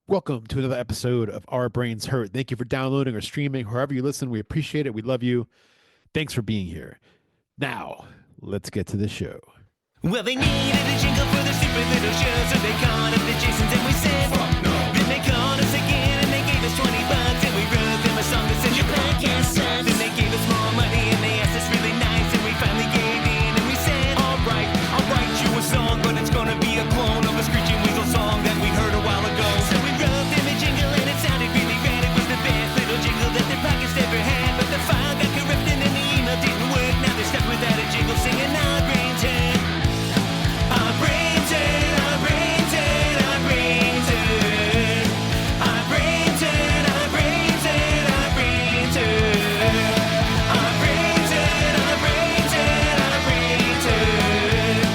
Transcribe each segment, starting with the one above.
Welcome to another episode of Our Brains Hurt. Thank you for downloading or streaming. Wherever you listen, we appreciate it. We love you. Thanks for being here. Now, let's get to the show. Well, they needed a jingle for their stupid little show, so they called up the Jasons and we said, fuck no. Then they called us again and they gave us $20 and we wrote them a song that said, your podcast sucks. Then they gave us more money and they asked us really nice and we finally gave in and we said, alright, I'll write you a song, but it's gonna be a clone of a Screeching Weasel song that we heard a while ago. So we wrote them a jingle and it sounded really rad. It was the best little jingle that the podcast ever had, but the file got corrupted and the email didn't work. Now they're stuck without a jingle singing our brains hurt. Our brains hurt, our brains hurt, our brains hurt. Our brains hurt, our brains hurt, our brains hurt. Our brains hurt, our brains hurt, our brains hurt.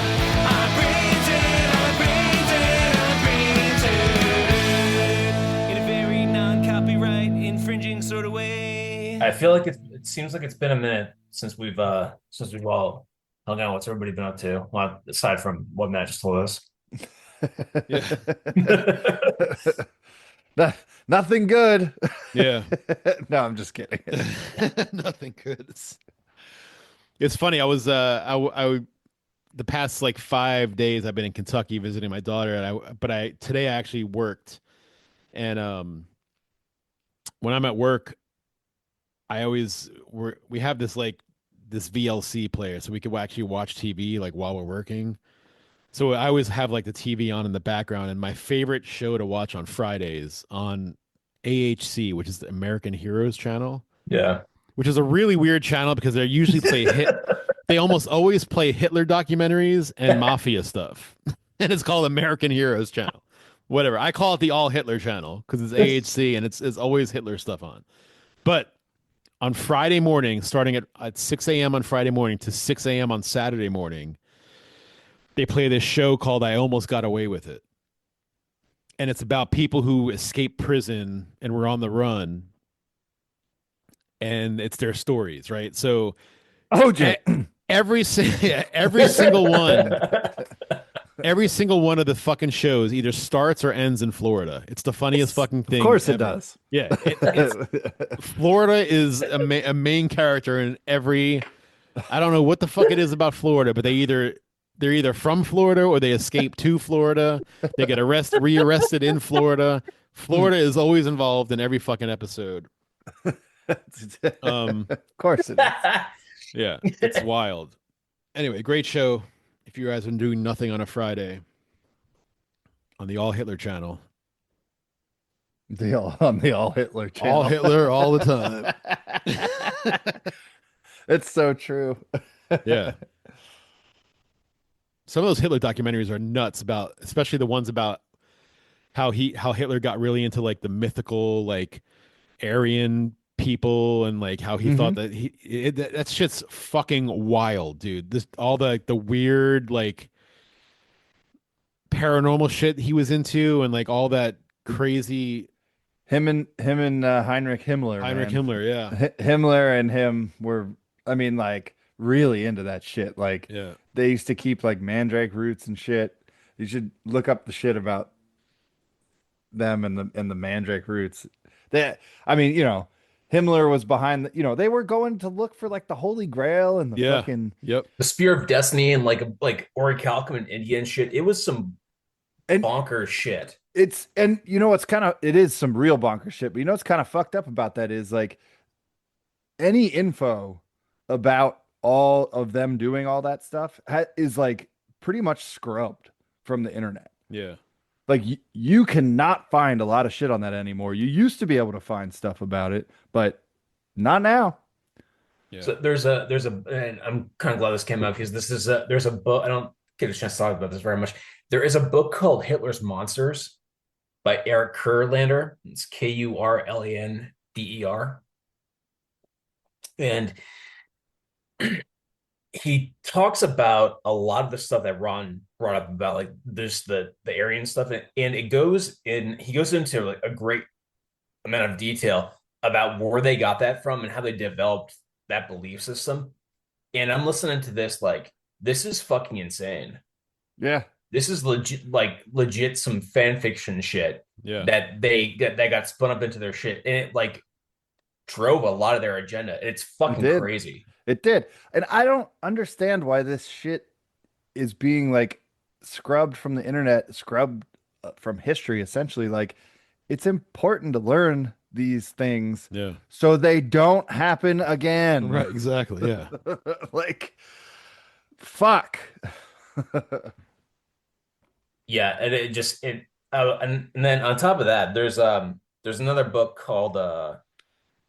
Our brains hurt, our brains hurt, our brains hurt. In a very non-copyright infringing sort of way. I feel like it seems like it's been a minute since we've all hung out. What's everybody been up to? Well, aside from what Matt just told us. Nothing good. Yeah. No, I'm just kidding. Nothing good. It's funny. I was the past like 5 days I've been in Kentucky visiting my daughter, and today I actually worked, and when I'm at work, we have this VLC player, so we could actually watch TV like while we're working. So I always have like the TV on in the background, and my favorite show to watch on Fridays on AHC, which is the American Heroes channel, Yeah. which is a really weird channel because they usually they almost always play Hitler documentaries and mafia stuff. And it's called American Heroes channel. Whatever. I call it the All Hitler channel because it's AHC and it's always Hitler stuff on. But on Friday morning, starting at 6 a.m. on Friday morning to 6 a.m. on Saturday morning, they play this show called I Almost Got Away with It. And it's about people who escape prison and were on the run. And it's their stories, right? So every single one of the fucking shows either starts or ends in Florida. It's the funniest fucking thing. Of course ever. it does. Yeah. Florida is a main character in every. I don't know what the fuck it is about Florida, but they're either from Florida or they escape to Florida. They get rearrested in Florida. Florida is always involved in every fucking episode. Of course it is. Yeah, it's wild. Anyway, great show. If you guys are doing nothing on a Friday on the All Hitler channel. On the All Hitler channel. All Hitler all the time. It's so true. Yeah. Some of those Hitler documentaries are nuts especially the ones about how Hitler got really into like the mythical like Aryan people and like how he thought that that shit's fucking wild, dude. All the weird like paranormal shit he was into and like all that crazy Him and Heinrich Himmler. Heinrich man. Himmler, yeah. Himmler and him were, I mean, like really into that shit. Like Yeah. they used to keep like mandrake roots and shit. You should look up the shit about them and the mandrake roots. I mean, Himmler was behind they were going to look for like the Holy Grail and the fucking Yep. The Spear of Destiny and like Orichalcum and India and shit. It was some And- bonkers shit. it is some real bonkers shit, but what's kind of fucked up about that is like any info about all of them doing all that stuff is like pretty much scrubbed from the internet. Yeah. Like you cannot find a lot of shit on that anymore. You used to be able to find stuff about it, but not now. Yeah. So there's a and I'm kind of glad this came out because there's a book. I don't get a chance to talk about this very much. There is a book called Hitler's Monsters by Eric Kurlander. It's Kurlander. And he talks about a lot of the stuff that Ron brought up about like there's the Aryan stuff, and he goes into like a great amount of detail about where they got that from and how they developed that belief system. And I'm listening to this like this is fucking insane. Yeah. this is legit some fan fiction shit Yeah. that got spun up into their shit, and it like drove a lot of their agenda. It's fucking did. crazy. It did. And I don't understand why this shit is being like scrubbed from the internet, scrubbed from history, essentially. Like, it's important to learn these things Yeah. so they don't happen again. Right. Exactly. Yeah. Like, fuck. Yeah, and it just it and then on top of that, there's another book called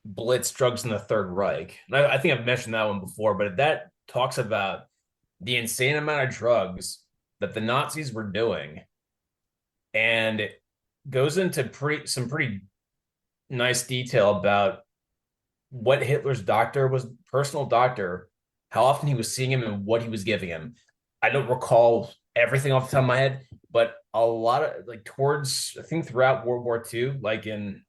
Blitz Drugs in the Third Reich. And I think I've mentioned that one before, but that talks about the insane amount of drugs that the Nazis were doing, and it goes into some pretty nice detail about what Hitler's personal doctor, how often he was seeing him and what he was giving him. I don't recall everything off the top of my head, but a lot of like towards I think throughout World War II, like in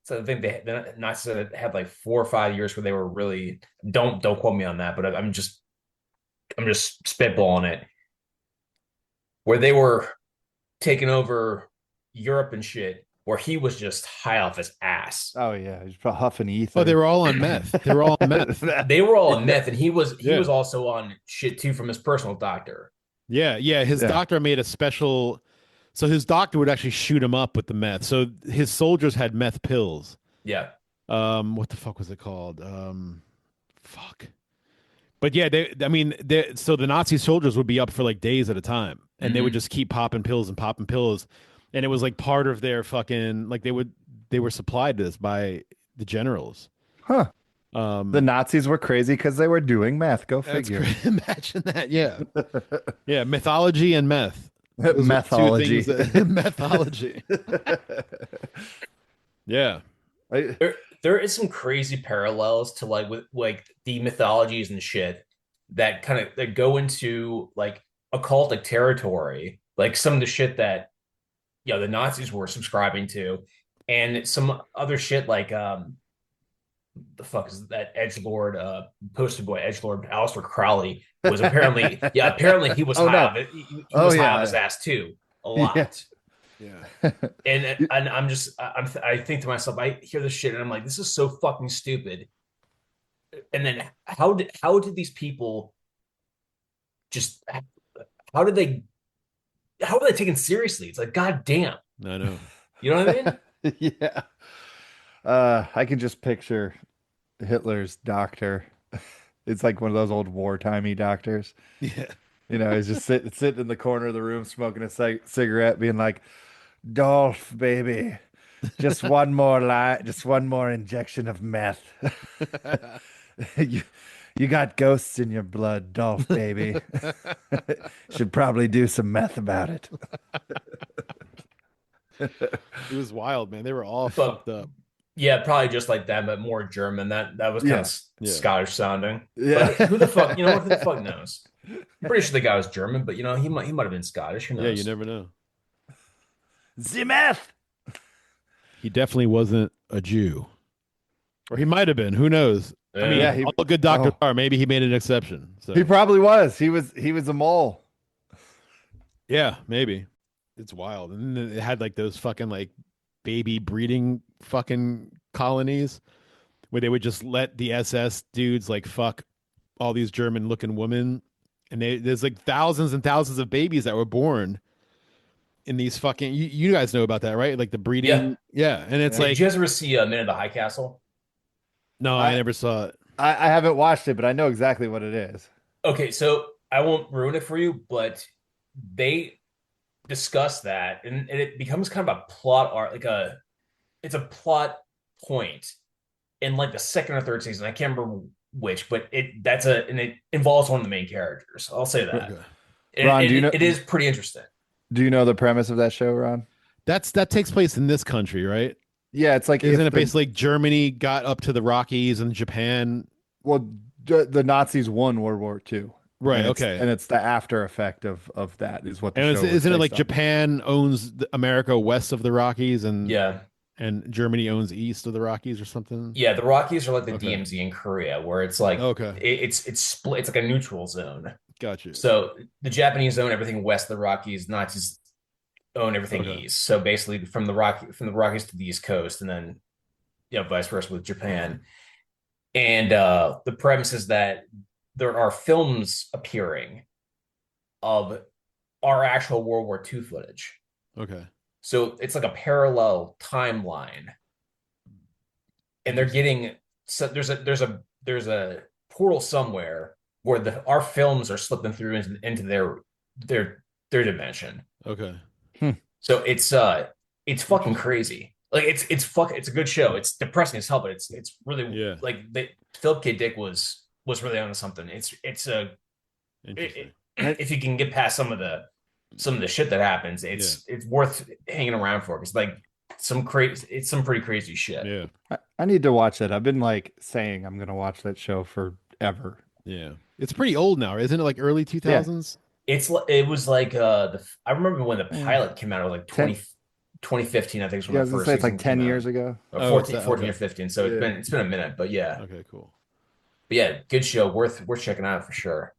so I think the Nazis had like 4 or 5 years where they were really don't quote me on that, but I'm just spitballing it, where they were taking over Europe and shit, where he was just high off his ass. Oh yeah, he's probably huffing ether. Oh, they were all on meth. They were all on meth. They were all on meth, and he was Yeah. also on shit too from his personal doctor. Yeah. Yeah. His Yeah. doctor made a special. So his doctor would actually shoot him up with the meth. So his soldiers had meth pills. Yeah, What the fuck was it called? Fuck. But yeah, so the Nazi soldiers would be up for like days at a time, and they would just keep popping pills and popping pills, and it was like part of their fucking like they were supplied this by the generals. Huh. The The Nazis were crazy because they were doing meth. Go that's figure. Imagine that, yeah, yeah, mythology and meth. Those are two Methology. things that- mythology. Yeah, there is some crazy parallels to like with like the mythologies and shit that kind of that go into like occultic territory, like some of the shit that the Nazis were subscribing to, and some other shit like the fuck is that edgelord poster boy edgelord Aleister Crowley was apparently apparently he was Oh, high no. on it. He was high yeah. on his ass too a lot. Yeah. yeah. And I think to myself, I hear this shit and I'm like, this is so fucking stupid. And then how did these people just how were they taken seriously? It's like, god damn. I know. You know what I mean? Yeah. I can just picture Hitler's doctor. It's like one of those old wartimey doctors. Yeah. You know, he's just sitting in the corner of the room smoking a cigarette, being like, Dolph, baby, just one more just one more injection of meth. You got ghosts in your blood, Dolph, baby. Should probably do some meth about it. It was wild, man. They were all But- fucked up. Yeah, probably just like that, but more German. That was kind of Yeah. Scottish sounding. Yeah. But who the fuck? You know what? Who the fuck knows? I'm pretty sure the guy was German, but he might have been Scottish. Who knows? Yeah, you never know. The meth. He definitely wasn't a Jew, or he might have been. Who knows? I mean, Yeah, all good doctors oh. are. Maybe he made an exception. So He probably was. He was a mole. yeah, maybe. It's wild. And then it had like those fucking like baby breeding fucking colonies where they would just let the SS dudes like fuck all these German looking women, and there's like thousands and thousands of babies that were born in these fucking you guys know about that, right? Like the breeding. Yeah. And it's Did like you guys ever see Men in the High Castle? no, I never saw it. I haven't watched it, but I know exactly what it is. Okay, so I won't ruin it for you, but they discuss that, and it becomes kind of a plot art, it's a plot point in like the second or third season. I can't remember which, but it involves one of the main characters. I'll say that. Okay. Ron, do you know- It is pretty interesting. Do you know the premise of that show, Ron? That takes place in this country, right? Yeah, it's like Isn't if it basically like Germany got up to the Rockies and Japan? well, the Nazis won World War II. Right. And it's- Okay. and it's the after effect of that is what the And show was isn't it based like on. Japan owns America west of the Rockies and Yeah, and Germany owns east of the Rockies or something? yeah. The Rockies are like the Okay. DMZ in Korea, where it's like Okay. it's split. It's like a neutral zone. Gotcha. So the Japanese own everything west of the Rockies. Nazis own everything Okay. east. So basically, from the Rockies to the East Coast, and then vice versa with Japan. And the premise is that there are films appearing of our actual World War II footage. Okay. So it's like a parallel timeline, and they're getting so there's a portal somewhere where our films are slipping through into their dimension. Okay. So it's fucking crazy. Like it's a good show. It's depressing as hell, but it's really Yeah. like Philip K. Dick was really onto something. Interesting. If you can get past some of the shit that happens, it's worth hanging around for because like it's some pretty crazy shit. Yeah. I need to watch that. I've been like saying I'm gonna watch that show forever. Yeah. It's pretty old now, isn't it? Like early 2000s? It was like I remember when the pilot came out, it was like 2015, I think is when Yeah, I the was gonna first say it's like season 10 came years out. ago. Or Oh, 14, okay. 14 or 15. So Yeah. it's been a minute, but yeah. Okay, cool. But yeah, good show, worth checking out for sure.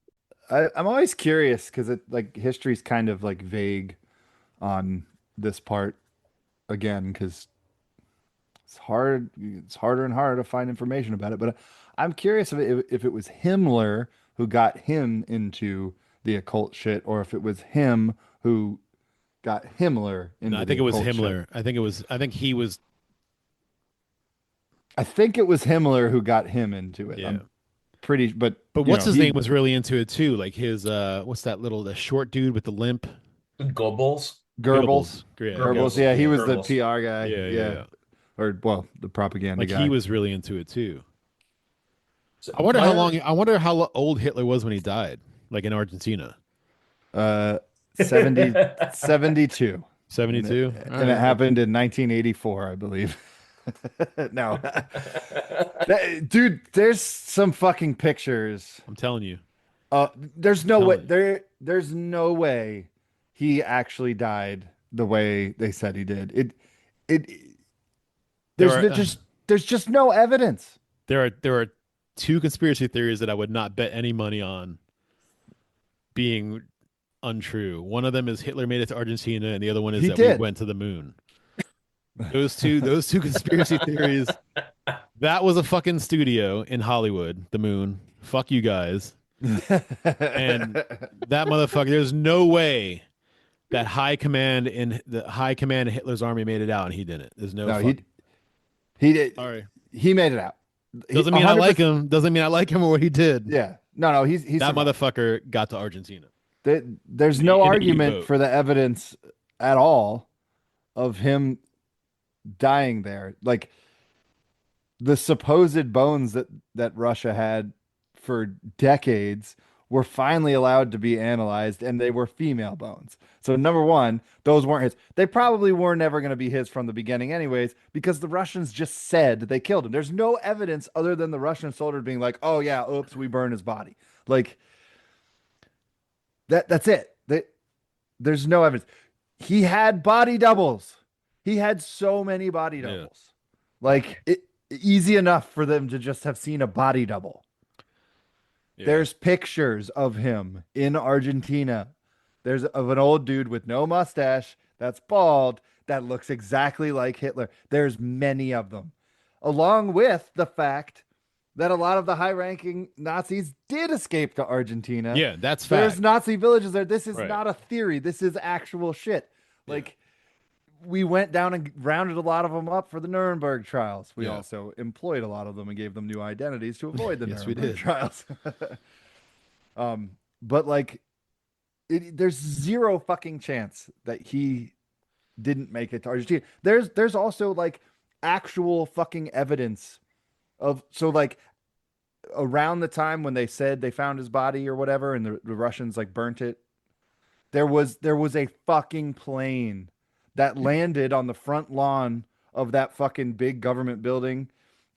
I'm always curious because it like history's kind of like vague on this part again because it's harder and harder to find information about it. But I'm curious if it was Himmler who got him into the occult shit, or if it was him who got Himmler into No, I the think it was occult shit. Himmler. I think he was. I think it was Himmler who got him into it. Yeah. I'm pretty, but But you what's know, his he- name was really into it too. Like his what's that the short dude with the limp? Goebbels. Goebbels. Yeah, Goebbels, yeah, he was the Goebbels. PR guy. Yeah, Yeah. yeah. Or well, the propaganda Like guy. he was really into it too. So I wonder my how other- long. I wonder how old Hitler was when he died. Like in Argentina, 70, 72. 72. And it happened in 1984, I believe. No. Dude, there's some fucking pictures. I'm telling you. There's no way Telling there's no way he actually died the way they said he did. It There there's are- there's just no evidence. There are two conspiracy theories that I would not bet any money on being untrue. One of them is Hitler made it to Argentina, and the other one is He that did. we went to the moon. Those two conspiracy theories. That was a fucking studio in Hollywood, the moon. Fuck you guys. And that motherfucker, there's no way that high command in Hitler's army made it out and he didn't. There's no, No, fucking, he did. sorry. He made it out. Doesn't mean I like him. Doesn't mean I like him or what he did. Yeah. No, he's That survived. motherfucker got to Argentina. There's no In a argument U-boat. for the evidence at all of him dying there. Like the supposed bones that Russia had for decades were finally allowed to be analyzed, and they were female bones. So number one, those weren't his. They probably were never going to be his from the beginning anyways, because the Russians just said they killed him. There's no evidence other than the Russian soldier being like, oh yeah, oops, we burned his body. Like that's it. There's no evidence. He had body doubles. He had so many body Yeah. doubles. Like easy enough for them to just have seen a body double. Yeah. There's pictures of him in Argentina. There's of an old dude with no mustache that's bald that looks exactly like Hitler. There's many of them. Along with the fact that a lot of the high-ranking Nazis did escape to Argentina. Yeah, that's There's fact. Nazi villages there. This is Right. not a theory. This is actual shit. Like we went down and rounded a lot of them up for the Nuremberg trials. We Yeah. also employed a lot of them and gave them new identities to avoid the Yes, we Nuremberg did. trials. But like, there's zero fucking chance that he didn't make it to Argentina. There's also like actual fucking evidence of like around the time when they said they found his body or whatever, and the Russians like burnt it. There was a fucking plane that landed on the front lawn of that fucking big government building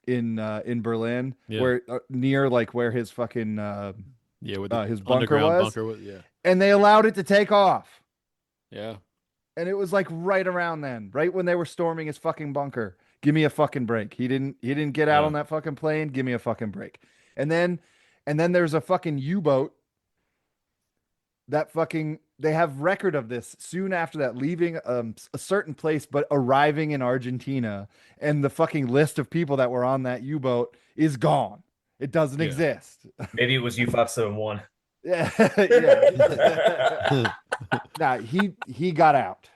in Berlin, Yeah. where near like where his fucking Yeah, with his bunker underground was. bunker. Yeah, and they allowed it to take off. yeah. And it was like right around then, right when they were storming his fucking bunker. Give me a fucking break. He didn't get out Yeah. on that fucking plane. Give me a fucking break. And then there's a fucking U-boat that fucking they have record of this soon after that, leaving a certain place but arriving in Argentina, and the fucking list of people that were on that U-boat is gone. It doesn't Yeah. exist. Maybe it was U571. Yeah, yeah. Nah, he got out.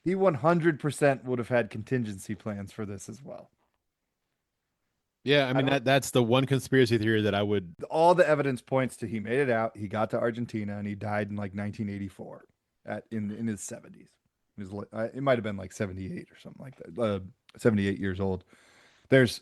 He 100% would have had contingency plans for this as well. Yeah, I mean don't- that's the one conspiracy theory that I would. All the evidence points to he made it out. He got to Argentina and he died in like 1984 in his 70s. It might have been like 78 or something like that. 78 years old. There's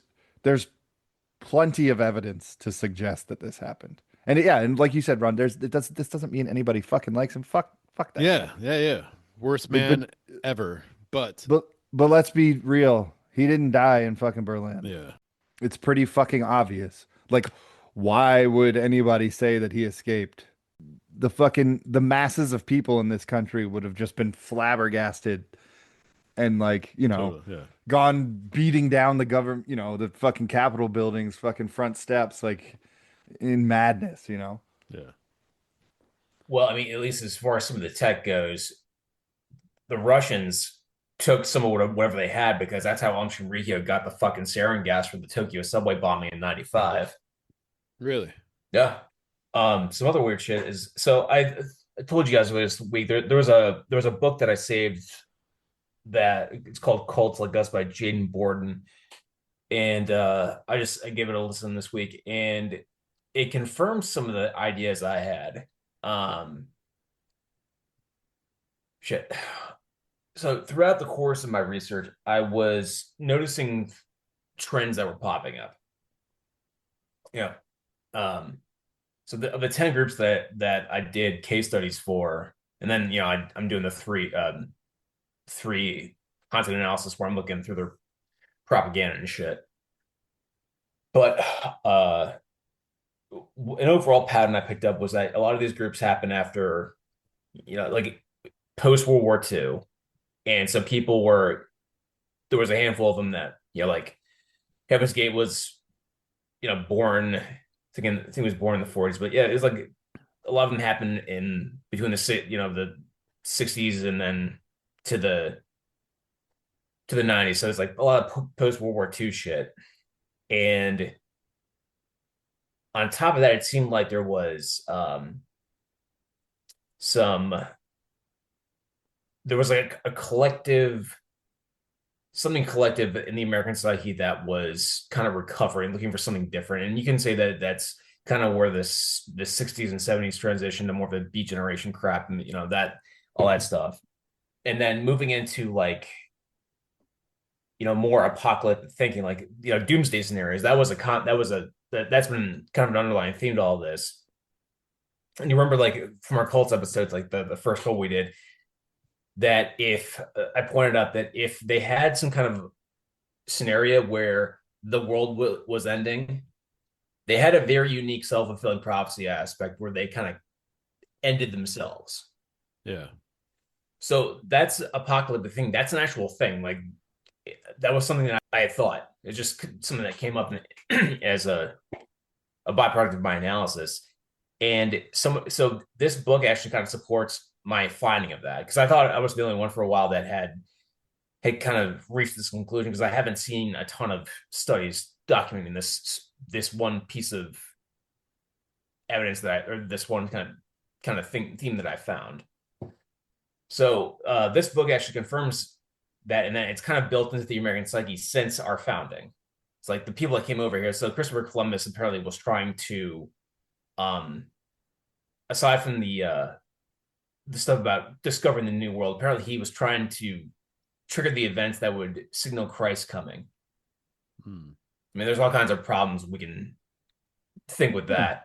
plenty of evidence to suggest that this happened. And yeah, and like you said, Ron, this doesn't mean anybody fucking likes him. Fuck that. Yeah. Worst man ever. But But let's be real. He didn't die in fucking Berlin. yeah. It's pretty fucking obvious. Like, why would anybody say that he escaped? The masses of people in this country would have just been flabbergasted and like, Totally, yeah. gone beating down the government, the fucking Capitol buildings, fucking front steps, like in madness, Yeah. Well, I mean, at least as far as some of the tech goes, the Russians took some of whatever they had because that's how Aum Shinrikyo got the fucking sarin gas for the Tokyo subway bombing in '95. Really? Yeah. Some other weird shit is so I told you guys this week there was a book that I saved that it's called Cults Like Us by Jaden Borden, and I gave it a listen this week, and it confirms some of the ideas I had. Shit. So throughout the course of my research, I was noticing trends that were popping up. Yeah. So of the 10 groups that I did case studies for, and then I'm doing the three content analysis where I'm looking through their propaganda and shit. But an overall pattern I picked up was that a lot of these groups happen after, like post World War II. And so there was a handful of them that, like Heaven's Gate was, born, I think it was born in the 40s, but yeah, it was like a lot of them happened in between the 60s and then to the 90s. So it's like a lot of post World War II shit. And on top of that, it seemed like there was there was like something collective in the American psyche that was kind of recovering, looking for something different. And you can say that that's kind of where the 60s and 70s transition to more of the Beat Generation crap and that all that stuff. And then moving into like more apocalyptic thinking, like doomsday scenarios. That's been kind of an underlying theme to all this. And you remember, like from our cults episodes, like the first one we did, that if I pointed out that if they had some kind of scenario where the world was ending, they had a very unique self-fulfilling prophecy aspect where they kind of ended themselves. Yeah. So that's apocalyptic thing. That's an actual thing. Like that was something that I had thought. It's just something that came up as a byproduct of my analysis. And so this book actually kind of supports my finding of that, because I thought I was the only one for a while that had kind of reached this conclusion, because I haven't seen a ton of studies documenting this one piece of evidence or this one kind of theme that I found. So this book actually confirms that, and then it's kind of built into the American psyche since our founding. It's like the people that came over here. So Christopher Columbus apparently was trying to, aside from the stuff about discovering the new world, apparently he was trying to trigger the events that would signal Christ coming. I mean, there's all kinds of problems we can think with that.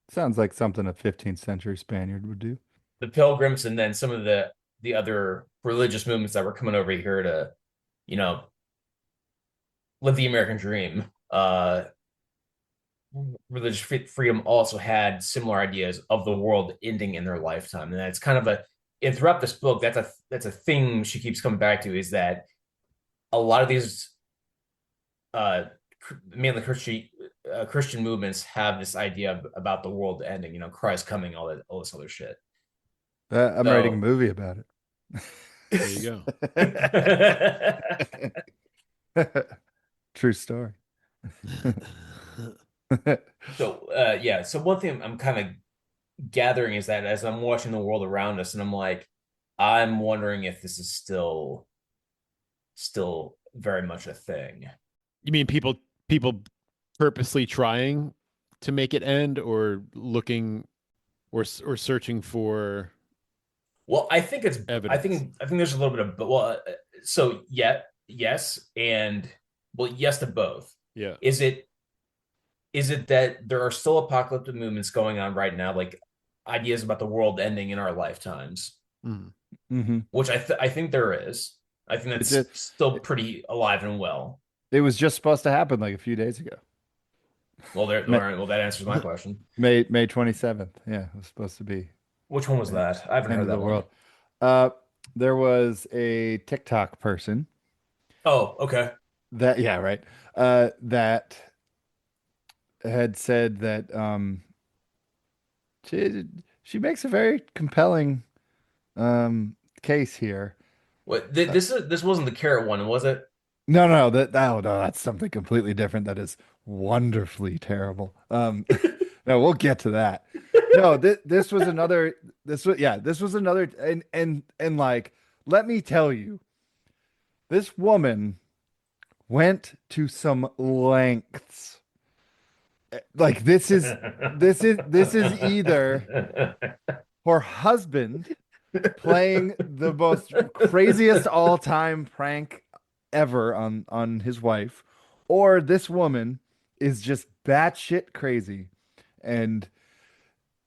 Sounds like something a 15th century Spaniard would do. The Pilgrims, and then some of the other religious movements that were coming over here to, live the American dream. Religious freedom also had similar ideas of the world ending in their lifetime, and that's kind of and throughout this book, that's a thing she keeps coming back to, is that a lot of these mainly Christian movements have this idea about the world ending, Christ coming, all this other shit. I'm writing a So movie about There you True story. go. yeah. So one thing I'm kind of gathering is that as I'm watching the world around us, and I'm like, I'm wondering if this is still very much a thing. You mean people purposely trying to make it end, or looking, or searching for Well, I think it's evidence? I think there's a little bit of, but so yeah, yes, and well, yes to both. Yeah. Is it that there are still apocalyptic movements going on right now, like ideas about the world ending in our lifetimes, Mhm. Mm-hmm. which I think there is. I think It that's just still pretty alive and well. it was just supposed to happen like a few days ago. Well, there, all May right, well, that answers my question. May 27th. Yeah, it was supposed to be Which one was that? I haven't end heard of the that one. world. Uh, there was a TikTok person Oh, okay. that, yeah, right. That had said that she she makes a very compelling case here. What Uh, this wasn't the carrot one, was it? no, no, that's something completely different. That is wonderfully terrible. No, we'll get to that. No, this was another. This was another. And like, let me tell you, this woman went to some lengths. Like this is either her husband playing the most craziest all-time prank ever on his wife, or this woman is just batshit crazy and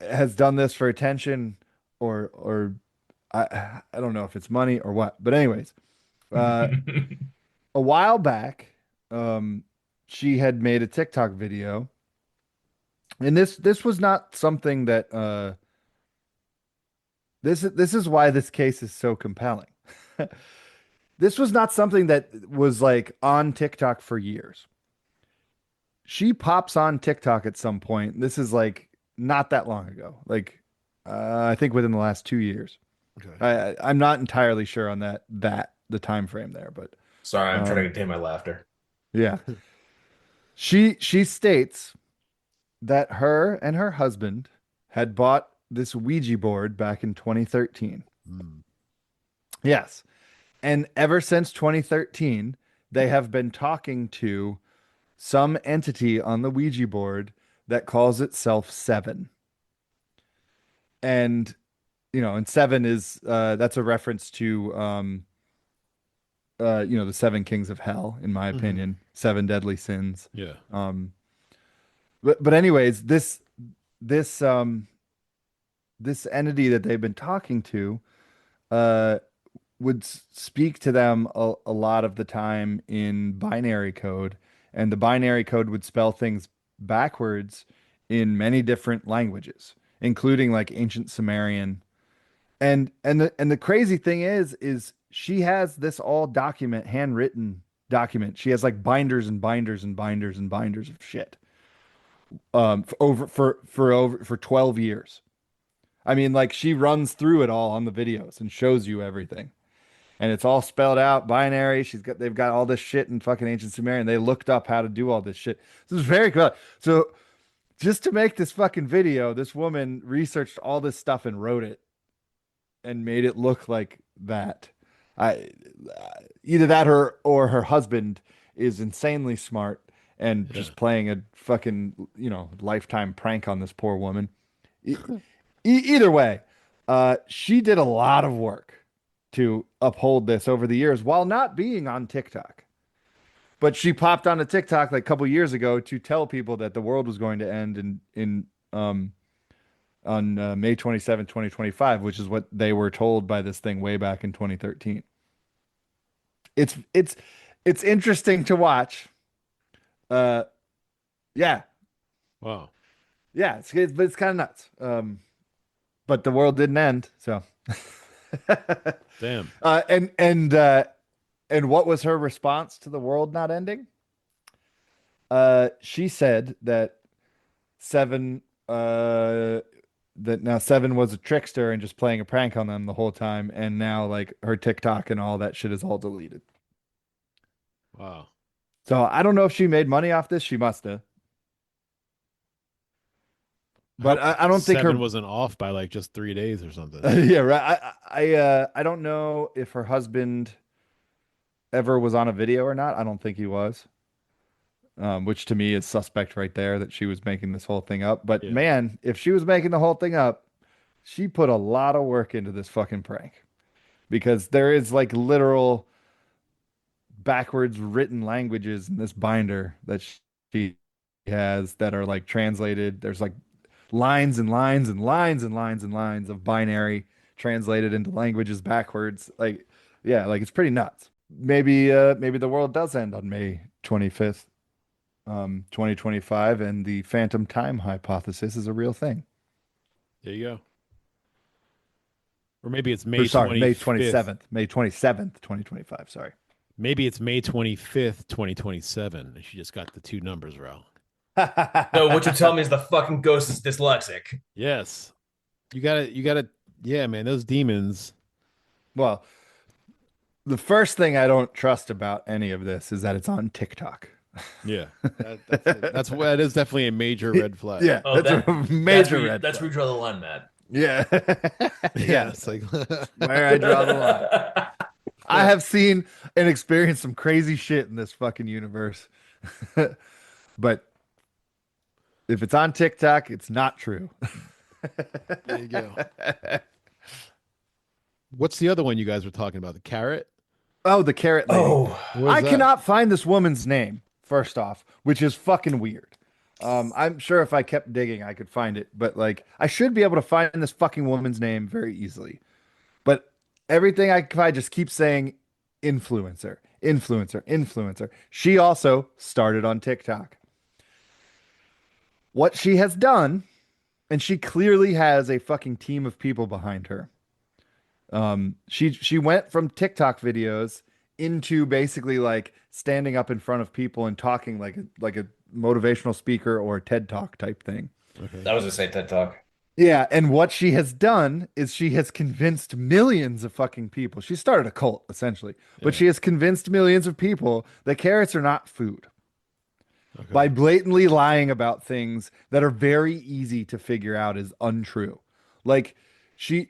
has done this for attention, or I don't know if it's money or what. But anyways, uh, a while back, she had made a TikTok video, and this was not something that this is why this case is so compelling. This was not something that was like on TikTok for years. She pops on TikTok at some point. This is like not that long ago. Like I think within the last 2 years. Okay. I'm not entirely sure on that the time frame there, but Sorry, I'm trying to um, contain my laughter. yeah. She states that her and her husband had bought this Ouija board back in 2013. Mm. Yes. And ever since 2013, they have been talking to some entity on the Ouija board that calls itself Seven. And and Seven is that's a reference to the seven kings of hell, in my Mhm. opinion, seven deadly sins. Yeah. Um, but anyways, this this entity that they've been talking to uh would speak to them a lot of the time in binary code, and the binary code would spell things backwards in many different languages, including like ancient Sumerian. And the crazy thing is she has this all handwritten document. She has like binders and binders and binders and binders of shit. For 12 years. I mean, like she runs through it all on the videos and shows you everything. And it's all spelled out binary. They've got all this shit in fucking ancient Sumerian. They looked up how to do all this shit. This is very cool. So just to make this fucking video, this woman researched all this stuff and wrote it and made it look like that. I Either that or her husband is insanely smart and Yeah. just playing a fucking lifetime prank on this poor woman. Either way, she did a lot of work to uphold this over the years while not being on TikTok. But she popped on a TikTok like a couple years ago to tell people that the world was going to end in on May 27, 2025, which is what they were told by this thing way back in 2013. It's interesting to watch. Uh, yeah, Wow. yeah, but it's kind of nuts. But the world didn't end, so. Damn. And what was her response to the world not ending? She said that Seven, that now Seven was a trickster and just playing a prank on them the whole time, and now like her TikTok and all that shit is all deleted. Wow. So I don't know if she made money off this. She must have, but I don't think Seven her. wasn't off by like just 3 days or something. Yeah, right. I don't know if her husband ever was on a video or not. I don't think he was. Which to me is suspect right there that she was making this whole thing up. But Yeah. man, if she was making the whole thing up, she put a lot of work into this fucking prank because there is like literal backwards written languages in this binder that she has that are like translated. There's like lines and lines and lines and lines and lines of binary translated into languages backwards. Like, yeah, like it's pretty nuts. Maybe the world does end on May 25th, 2025, and the phantom time hypothesis is a real thing. There you go. Or maybe it's Or May sorry, May 25th. 27th, May 27th, 2025. Sorry. Maybe it's May 25th, 2027. And she just got the two numbers wrong. No, what you're telling me is the fucking ghost is dyslexic. Yes. You gotta, yeah, man, those demons. Well, the first thing I don't trust about any of this is that it's on TikTok. Yeah. That is definitely a major red flag. Yeah, Oh, that's a major red That's where flag. you draw the line, Matt. Yeah. Yeah. It's like Where I draw the line. I have seen and experienced some crazy shit in this fucking universe. But if it's on TikTok, it's not true. there you go. What's the other one you guys were talking about? The carrot? Oh, the carrot lady. Oh, What I is that? cannot find this woman's name, first off, which is fucking weird. I'm sure if I kept digging, I could find it, but like I should be able to find this fucking woman's name very easily. But everything I just keep saying influencer, influencer, influencer. She also started on TikTok. What she has done, and she clearly has a fucking team of people behind her. She went from TikTok videos into basically like standing up in front of people and talking like a motivational speaker or a TED Talk type thing. Okay. I was gonna say TED Talk. Yeah, and what she has done is she has convinced millions of fucking people. She started a cult essentially, but Yeah. she has convinced millions of people that carrots are not food Okay. by blatantly lying about things that are very easy to figure out as untrue. Like she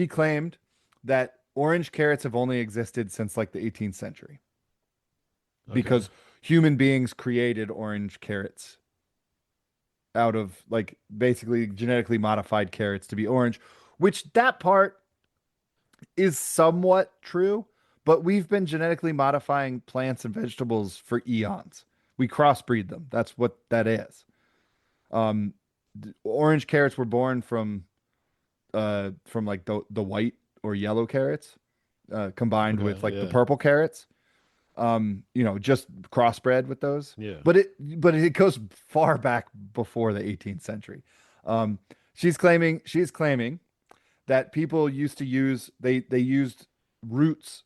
claimed that orange carrots have only existed since like the 18th century Okay. because human beings created orange carrots out of like basically genetically modified carrots to be orange, which that part is somewhat true, but we've been genetically modifying plants and vegetables for eons. We crossbreed them. That's what that is. Um, Orange carrots were born from like the white or yellow carrots, combined Okay, with like the yeah. purple carrots. Just crossbred with those. Yeah. But it goes far back before the 18th century. She's claiming that people used to use they used roots.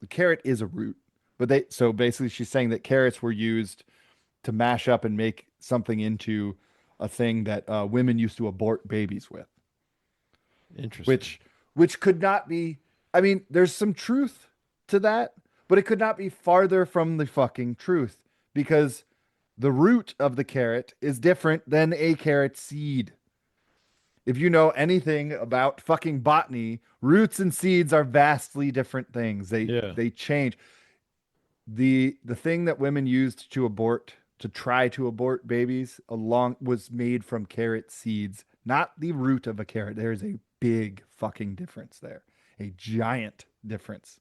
The carrot is a root, but so basically she's saying that carrots were used to mash up and make something into a thing that women used to abort babies with, Interesting. which could not be. I mean, there's some truth to that, but it could not be farther from the fucking truth because the root of the carrot is different than a carrot seed. If you know anything about fucking botany, roots and seeds are vastly different things. Yeah. They change. The thing that women used to try to abort babies was made from carrot seeds, not the root of a carrot. There is a big fucking difference there. A giant difference.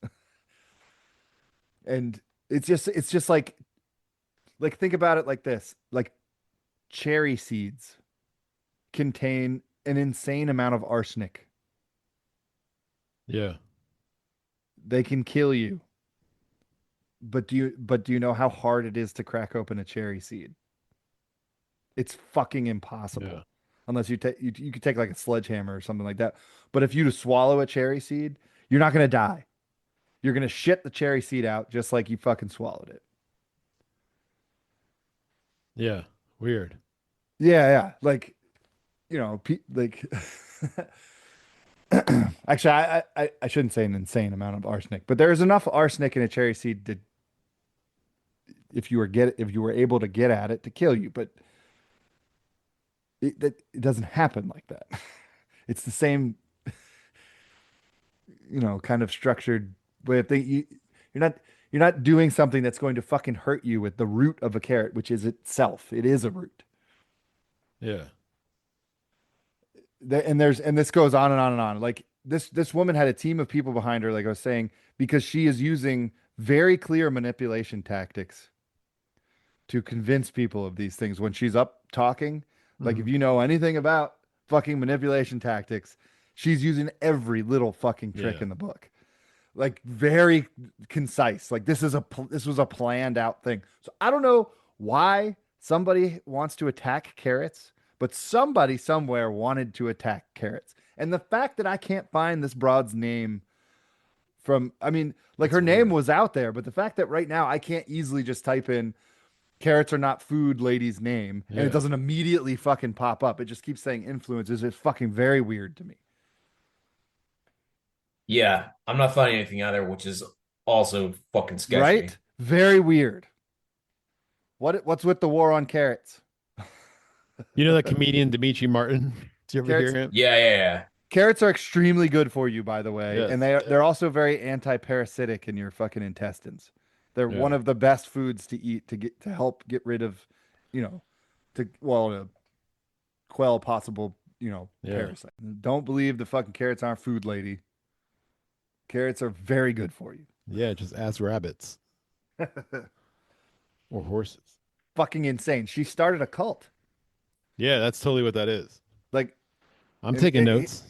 And it's just like think about it like this. Like cherry seeds contain an insane amount of arsenic. Yeah. They can kill you. But do you know how hard it is to crack open a cherry seed? It's fucking impossible. Yeah. Unless you could take like a sledgehammer or something like that. But if you to swallow a cherry seed, you're not going to die. You're going to shit the cherry seed out just like you fucking swallowed it. Yeah. Weird. Yeah. Like, like actually, I shouldn't say an insane amount of arsenic, but there's enough arsenic in a cherry seed to, if you were able to get at it, to kill you. But it doesn't happen like that. It's the same, kind of structured way of thinking. You're not doing something that's going to fucking hurt you with the root of a carrot, which is itself. It is a root. Yeah. And this goes on and on and on. Like this woman had a team of people behind her, like I was saying, because she is using very clear manipulation tactics to convince people of these things when she's up talking. Like if you know anything about fucking manipulation tactics, she's using every little fucking trick Yeah. in the book. Like very concise. Like this was a planned out thing. So I don't know why somebody wants to attack carrots, but somebody somewhere wanted to attack carrots. And the fact that I can't find this broad's name I mean, like That's her name weird. was out there, but the fact that right now I can't easily just type in carrots are not food lady's name and Yeah. it doesn't immediately fucking pop up. It just keeps saying influences. It's fucking very weird to me. Yeah, I'm not finding anything either, which is also fucking sketchy. Right? Very weird. What's with the war on carrots? You know that comedian Dimitri Martin? Did you ever Carrots- hear him? Yeah. Carrots are extremely good for you, by the way, Yes. and they're also very anti-parasitic in your fucking intestines. They're Yeah. one of the best foods to eat to help get rid of, to quell possible, Yeah. parasites. Don't believe the fucking carrots aren't food, lady. Carrots are very good for you. Yeah, just ask rabbits or horses. Fucking insane. She started a cult. Yeah, that's totally what that is. Like I'm And- taking and- notes,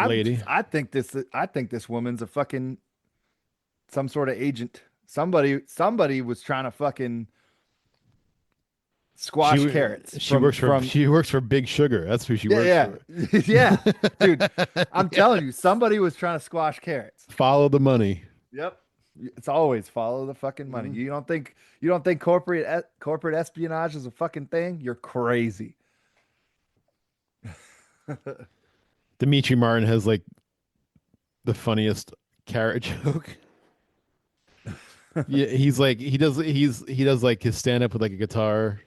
lady. I think this woman's a fucking some sort of agent. Somebody was trying to fucking squash She- carrots. She works for Big Sugar. That's who she works yeah, yeah, dude. I'm telling you, somebody was trying to squash carrots. Follow the money. Yep. It's always follow the fucking money. Mhm. You don't think corporate espionage is a fucking thing? You're crazy. Dimitri Martin has like the funniest carrot joke. Yeah, he does like his stand up with like a guitar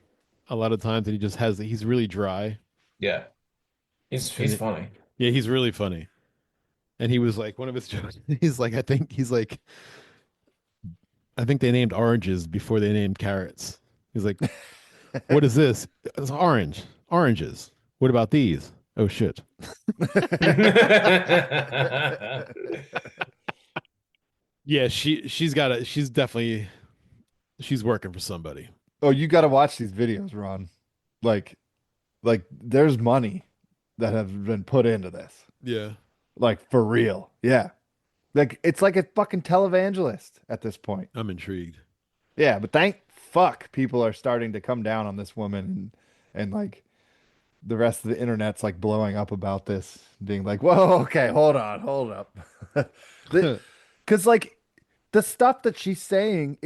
a lot of times, and he's really dry. Yeah. He's funny. Yeah, he's really funny. And he was like one of his jokes. I think they named oranges before they named carrots. He's like, what is this? It's orange. Oranges. What about these? Oh shit. Yeah, she's working for somebody. Oh, you got to watch these videos, Ron. Like there's money that have been put into this. Yeah. Like for real. Yeah. Like it's like a fucking televangelist at this point. I'm intrigued. Yeah, but thank fuck people are starting to come down on this woman and like the rest of the internet's like blowing up about this, being like, whoa, okay, hold up. Because like the stuff that she's saying,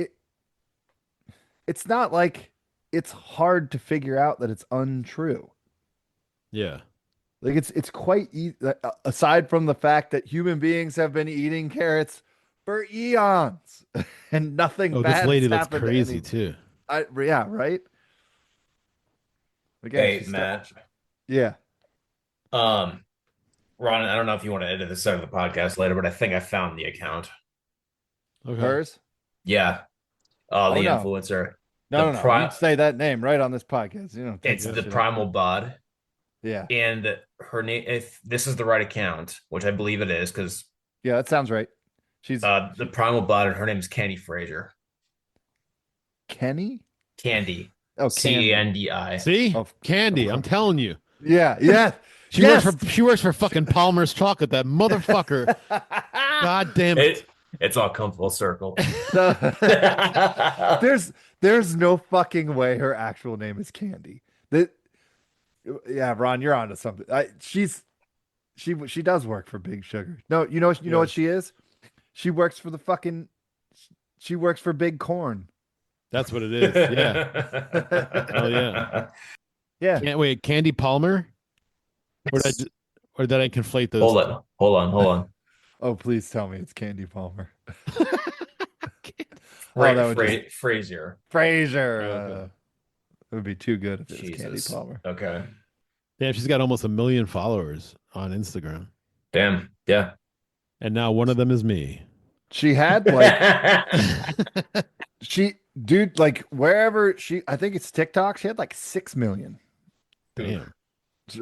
it's not like it's hard to figure out that it's untrue. Yeah. Like it's quite aside from the fact that human beings have been eating carrots for eons and nothing Oh, bad this lady has looks happened to crazy any- too. Yeah, right. Again, Hey, she's Matt. yeah. Ron, I don't know if you want to edit this out of the podcast later, but I think I found the account. Okay. Hers? Yeah. The Oh, no. influencer. No, The no. pri- You say that name right on this podcast. You know, It's the Primal Bod. Yeah, And her name, if this is the right account, which I believe it is, because yeah, that sounds right. She's the Primal Bod, and her name is Candy Fraser. Kenny. Candy. Oh, Candy. Candi. See? Oh, Candy, I'm telling you. Yeah, yeah. She works for fucking Palmer's Chocolate, that motherfucker. God damn it. It's all come full circle. There's no fucking way her actual name is Candy. Yeah, Ron, you're onto something. She does work for Big Sugar. No, you know what she is? She works for Big Corn. That's what it is. Yeah. Hell yeah. Yeah. Can't wait. Candy Palmer? Or did I, or did I conflate those? Hold on. Oh, please tell me it's Candy Palmer. two? Oh, that would just Frasier. Frasier. Okay. It would be too good if it was Candy Jesus. Palmer. Okay. Damn, she's got almost 1 million followers on Instagram. Damn. Yeah. And now one of them is me. She had like dude, like wherever I think it's TikTok, she had like 6 million. Damn.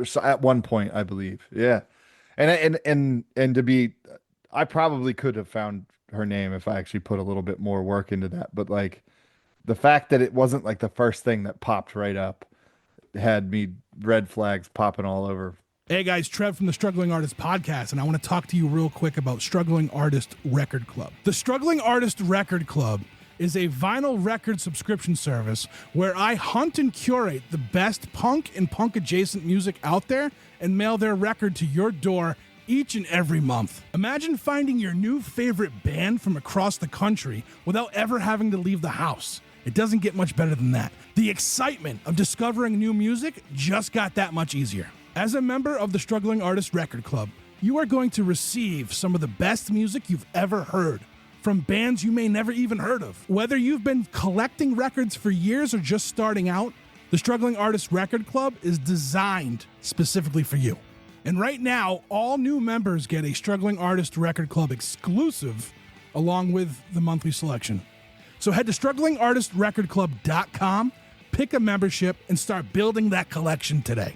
So at one point, I believe. Yeah. And to be, I probably could have found her name if I actually put a little bit more work into that. But like the fact that it wasn't like the first thing that popped right up had me red flags popping all over. Hey guys, Trev from the Struggling Artist Podcast, and I want to talk to you real quick about Struggling Artist Record Club. The Struggling Artist Record Club is a vinyl record subscription service where I hunt and curate the best punk and punk adjacent music out there and mail their record to your door each and every month. Imagine finding your new favorite band from across the country without ever having to leave the house. It doesn't get much better than that. The excitement of discovering new music just got that much easier. As a member of the Struggling Artist Record Club, you are going to receive some of the best music you've ever heard from bands you may never even heard of. Whether you've been collecting records for years or just starting out, the Struggling Artist Record Club is designed specifically for you. And right now, all new members get a Struggling Artist Record Club exclusive along with the monthly selection. So head to StrugglingArtistRecordClub.com, pick a membership, and start building that collection today.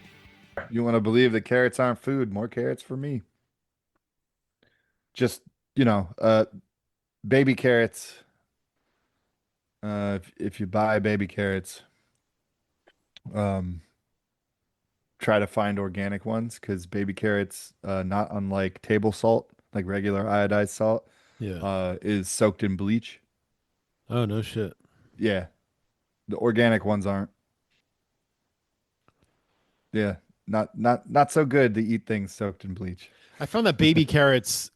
You want to believe that carrots aren't food? More carrots for me. Just, baby carrots. If you buy baby carrots, try to find organic ones because baby carrots, not unlike table salt, like regular iodized salt, Yeah. is soaked in bleach. Oh, no shit. Yeah. The organic ones aren't. Yeah. Not so good to eat things soaked in bleach. I found that baby carrots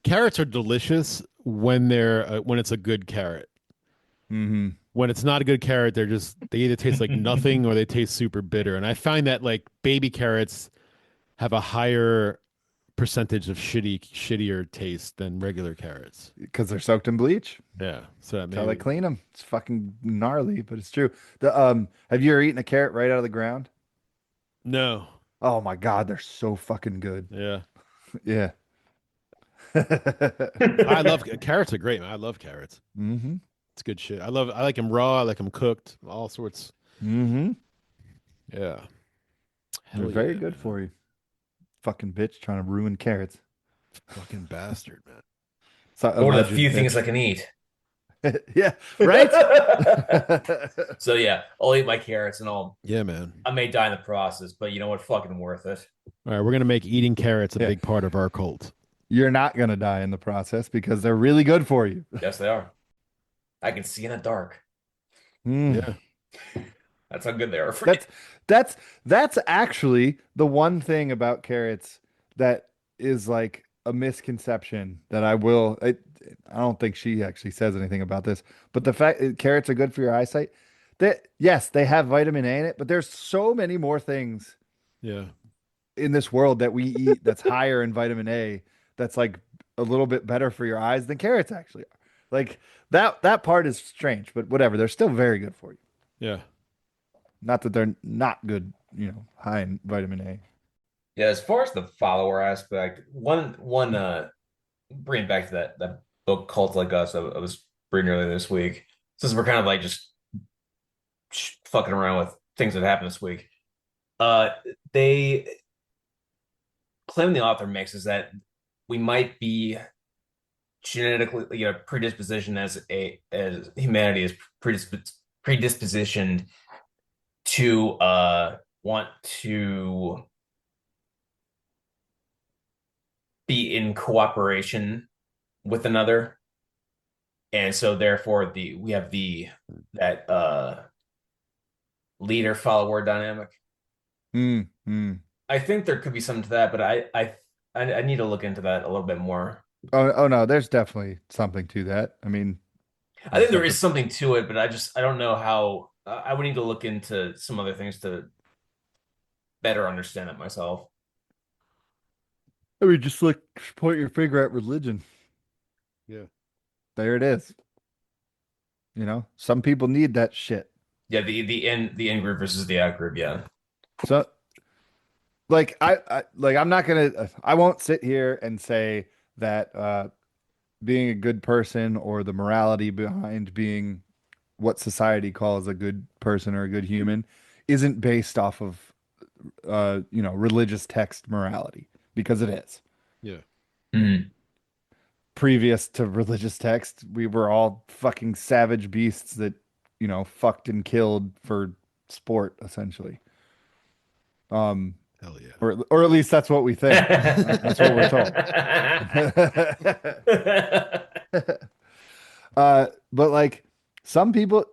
are delicious when when it's a good carrot. Mm-hmm. When it's not a good carrot, they either taste like nothing or they taste super bitter. And I find that like baby carrots have a higher percentage of shittier taste than regular carrots. Because they're soaked in bleach. Yeah. So that That's how they maybe, clean them. It's fucking gnarly, but it's true. Have you ever eaten a carrot right out of the ground? no. Oh my God, they're so fucking good. Yeah. Yeah. I love carrots are great, man. I love carrots. Mm-hmm. It's good shit. I like them raw. I like them cooked. All sorts. Mm-hmm. Yeah. They're Hell very yeah, good man. for you. Fucking bitch trying to ruin carrots. Fucking bastard, man. So, One of the alleged few bitch. things I can eat. Yeah, right? So yeah, I'll eat my carrots and Yeah, man. I may die in the process, but you know what? Fucking worth it. All right, we're gonna make eating carrots a Yeah. big part of our cult. You're not going to die in the process because they're really good for you. Yes, they are. I can see in the dark. Mm. Yeah. That's how good they are for you. That's actually the one thing about carrots that is like a misconception that I don't think she actually says anything about this, but the fact carrots are good for your eyesight, yes, they have vitamin A in it, but there's so many more things Yeah. in this world that we eat that's higher in vitamin A that's like a little bit better for your eyes than carrots actually are. Like that part is strange, but whatever, they're still very good for you. Yeah. Not that they're not good, high in vitamin A. Yeah, as far as the follower aspect, one bringing back to that book Cult Like Us, I was reading earlier this week. Since we're kind of like just fucking around with things that happened this week. They claim the author makes is that we might be genetically, predispositioned as humanity is predispositioned to want to be in cooperation with another, and so therefore we have that leader follower dynamic. I think there could be something to that, but I need to look into that a little bit more. Oh no, there's definitely something to that. I mean, I think there is something to it, but I don't know how. I would need to look into some other things to better understand it myself. I mean, just like point your finger at religion. Yeah. There it is. You know, some people need that shit. Yeah, the in group versus the out group. Yeah. So, like, I'm not gonna. I won't sit here and say that being a good person or the morality behind being what society calls a good person or a good human isn't based off of religious text morality, because it is. Yeah. Mhm. Previous to religious text, we were all fucking savage beasts that, fucked and killed for sport, essentially. Hell yeah. Or at least that's what we think. That's what we're told. But like some people,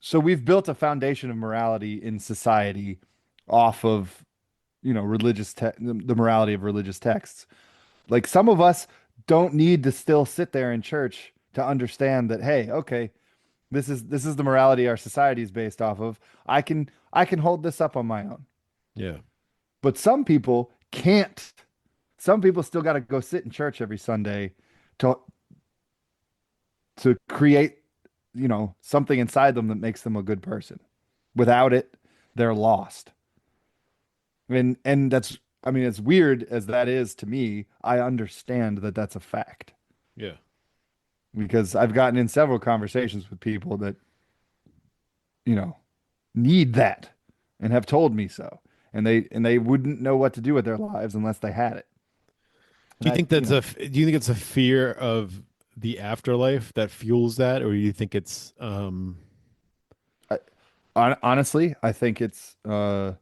so we've built a foundation of morality in society off of, the morality of religious texts. Like some of us don't need to still sit there in church to understand that, hey, okay, this is the morality our society is based off of. I can hold this up on my own. Yeah. But some people can't. Some people still got to go sit in church every Sunday to create, something inside them that makes them a good person. Without it, they're lost. And that's, I mean, as weird as that is to me, I understand that that's a fact, Yeah. because I've gotten in several conversations with people that, need that and have told me so. And they wouldn't know what to do with their lives unless they had it. Do you think do you think it's a fear of the afterlife that fuels that, or do you think it's Honestly, I think it's or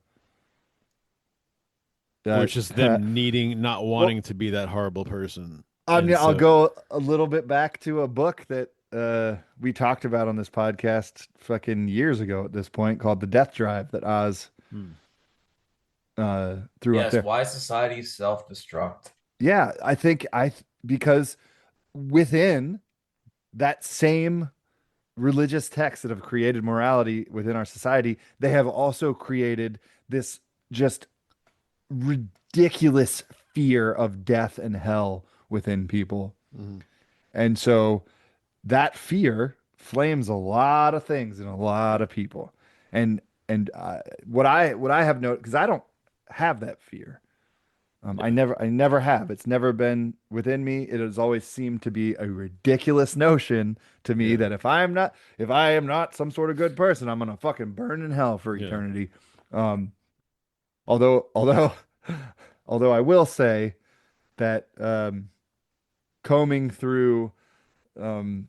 it's just them not wanting to be that horrible person? I mean, And I'll so- go a little bit back to a book that we talked about on this podcast fucking years ago at this point, called The Death Drive, that Oz Hmm. threw up Yes, there. why society self-destruct? Yeah, I think because within that same religious texts that have created morality within our society, they have also created this just ridiculous fear of death and hell within people. Mhm. And so that fear flames a lot of things in a lot of people. And what I have noticed, because I don't have that fear. I never have. It's never been within me. It has always seemed to be a ridiculous notion to me that if I am not some sort of good person, I'm gonna fucking burn in hell for Yeah. eternity. Although I will say that combing through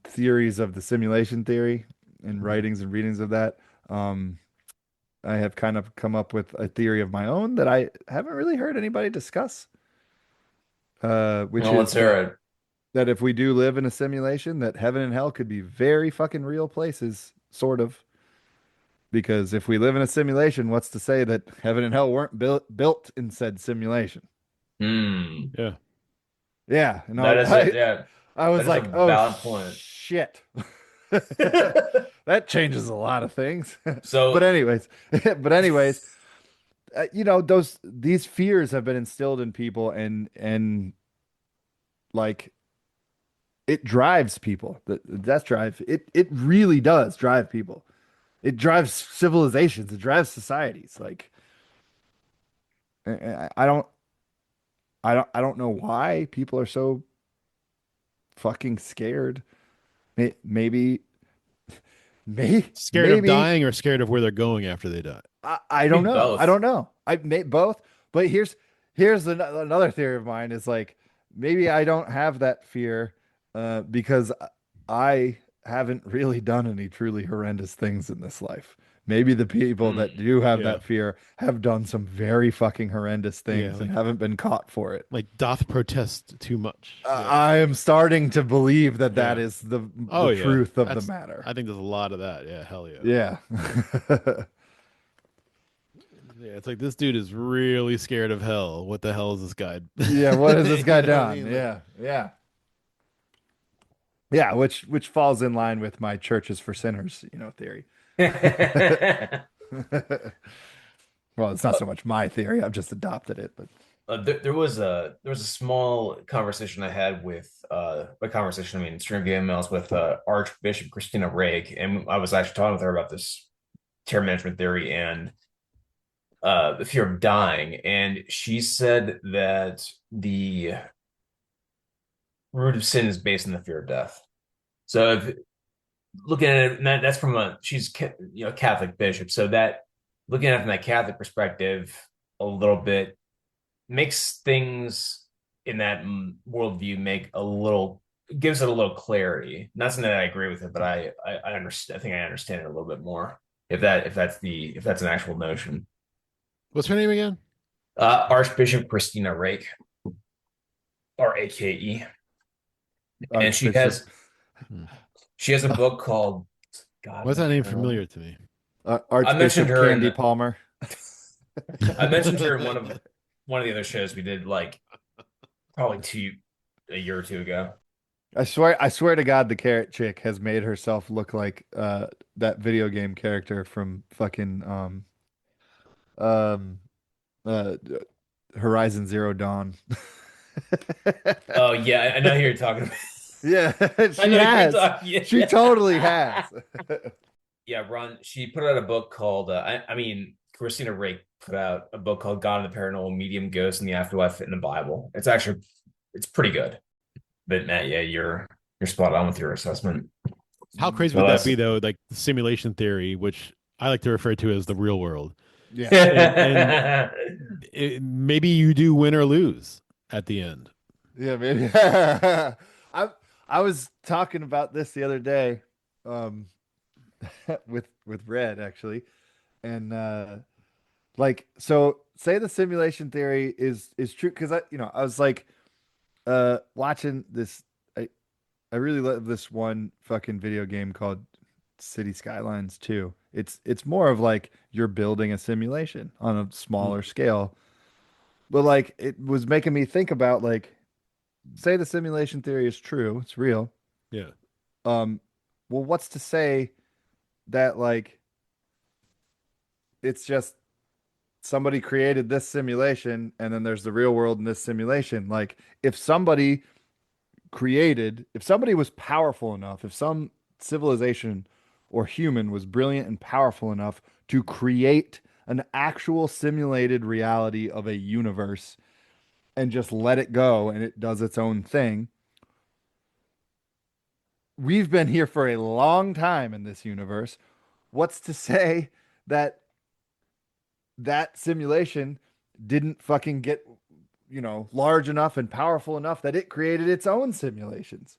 theories of the simulation theory and writings and readings of that, I have kind of come up with a theory of my own that I haven't really heard anybody discuss. Which Well, let's is hear it. that if we do live in a simulation, that heaven and hell could be very fucking real places, sort of. Because if we live in a simulation, what's to say that heaven and hell weren't built in said simulation? Hmm. Yeah. Yeah, and That is it. Yeah. I was that is like, a oh valid point." shit. That changes a lot of things. So, but anyways, these fears have been instilled in people, and like it drives people. The death drive, it really does drive people. It drives civilizations. It drives societies. Like I don't know why people are so fucking scared. Maybe Scared of dying or scared of where they're going after they die? I don't Maybe know. both. I don't know. I may both, but here's another theory of mine is like maybe I don't have that fear because I haven't really done any truly horrendous things in this life. Maybe the people that do have Yeah. that fear have done some very fucking horrendous things Yeah, and like- haven't been caught for it. Like doth protest too much. I am starting to believe that Yeah. is the Oh, yeah. truth of That's- the matter. I think there's a lot of that. Yeah, hell yeah. Yeah. Yeah, it's like this dude is really scared of hell. What the hell is this guy? Yeah, what has this guy You know what I done? mean? Like, Yeah. Yeah, which falls in line with my churches for sinners, theory. Well, it's not so much my theory. I've just adopted it, but there was a small conversation I had with by conversation I mean string of emails with Archbishop Christina Rake, and I was actually talking with her about this terror management theory and the fear of dying, and she said that the root of sin is based on the fear of death. So if looking at it, and that's from she's Catholic bishop, so that looking at it from that Catholic perspective a little bit makes things in that worldview make a little gives it a little clarity. Not saying that I agree with it, but I understand. I think I understand it a little bit more. If that's an actual notion. What's her name again? Archbishop Christina Rake, Rake, and Archbishop she has a book called God. Why's that name familiar to me? Archbishop mentioned her Candy in- Palmer. I mentioned her in one of the other shows we did, like probably a year or two ago. I swear to God, the carrot chick has made herself look like that video game character from fucking um uh Horizon Zero Dawn. Oh yeah, I know who you're talking about. Yeah, I she know who you're has. yeah. She totally has. Yeah, Ron. She put out a book called. I mean, Christina Rake put out a book called "God and the Paranormal: Medium, Ghosts, and the Afterlife in the Bible." It's pretty good. But Matt, yeah, you're spot on with your assessment. How crazy Well, would that that's- be, though? Like simulation theory, which I like to refer to as the real world. Yeah, Maybe you do win or lose at the end. yeah, maybe. I was talking about this the other day, with Red actually, and like so. Say the simulation theory is true because I was like watching this. I really love this one fucking video game called City Skylines 2. It's more of like you're building a simulation on a smaller scale. But like it was making me think about like say the simulation theory is true, it's real. Yeah. Well, what's to say that like it's just somebody created this simulation and then there's the real world in this simulation. Like if somebody was powerful enough, if some civilization or human was brilliant and powerful enough to create an actual simulated reality of a universe and just let it go and it does its own thing. We've been here for a long time in this universe. What's to say that that simulation didn't fucking get, large enough and powerful enough that it created its own simulations?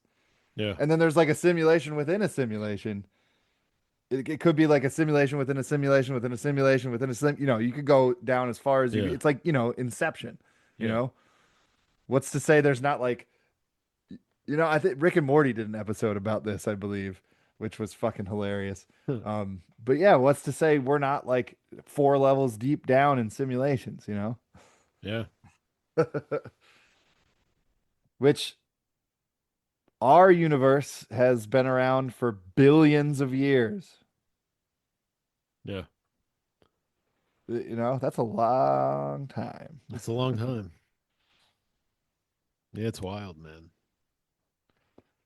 Yeah. And then there's like a simulation within a simulation. It could be like a simulation within a simulation within a simulation within a sim. You could go down as far as Yeah. it's like, Inception, Yeah. What's to say there's not like, I think Rick and Morty did an episode about this, I believe, which was fucking hilarious. But yeah, what's to say we're not like 4 levels deep down in simulations, Yeah. which our universe has been around for billions of years. Yeah. That's a long time. It's a long time. Yeah, it's wild, man.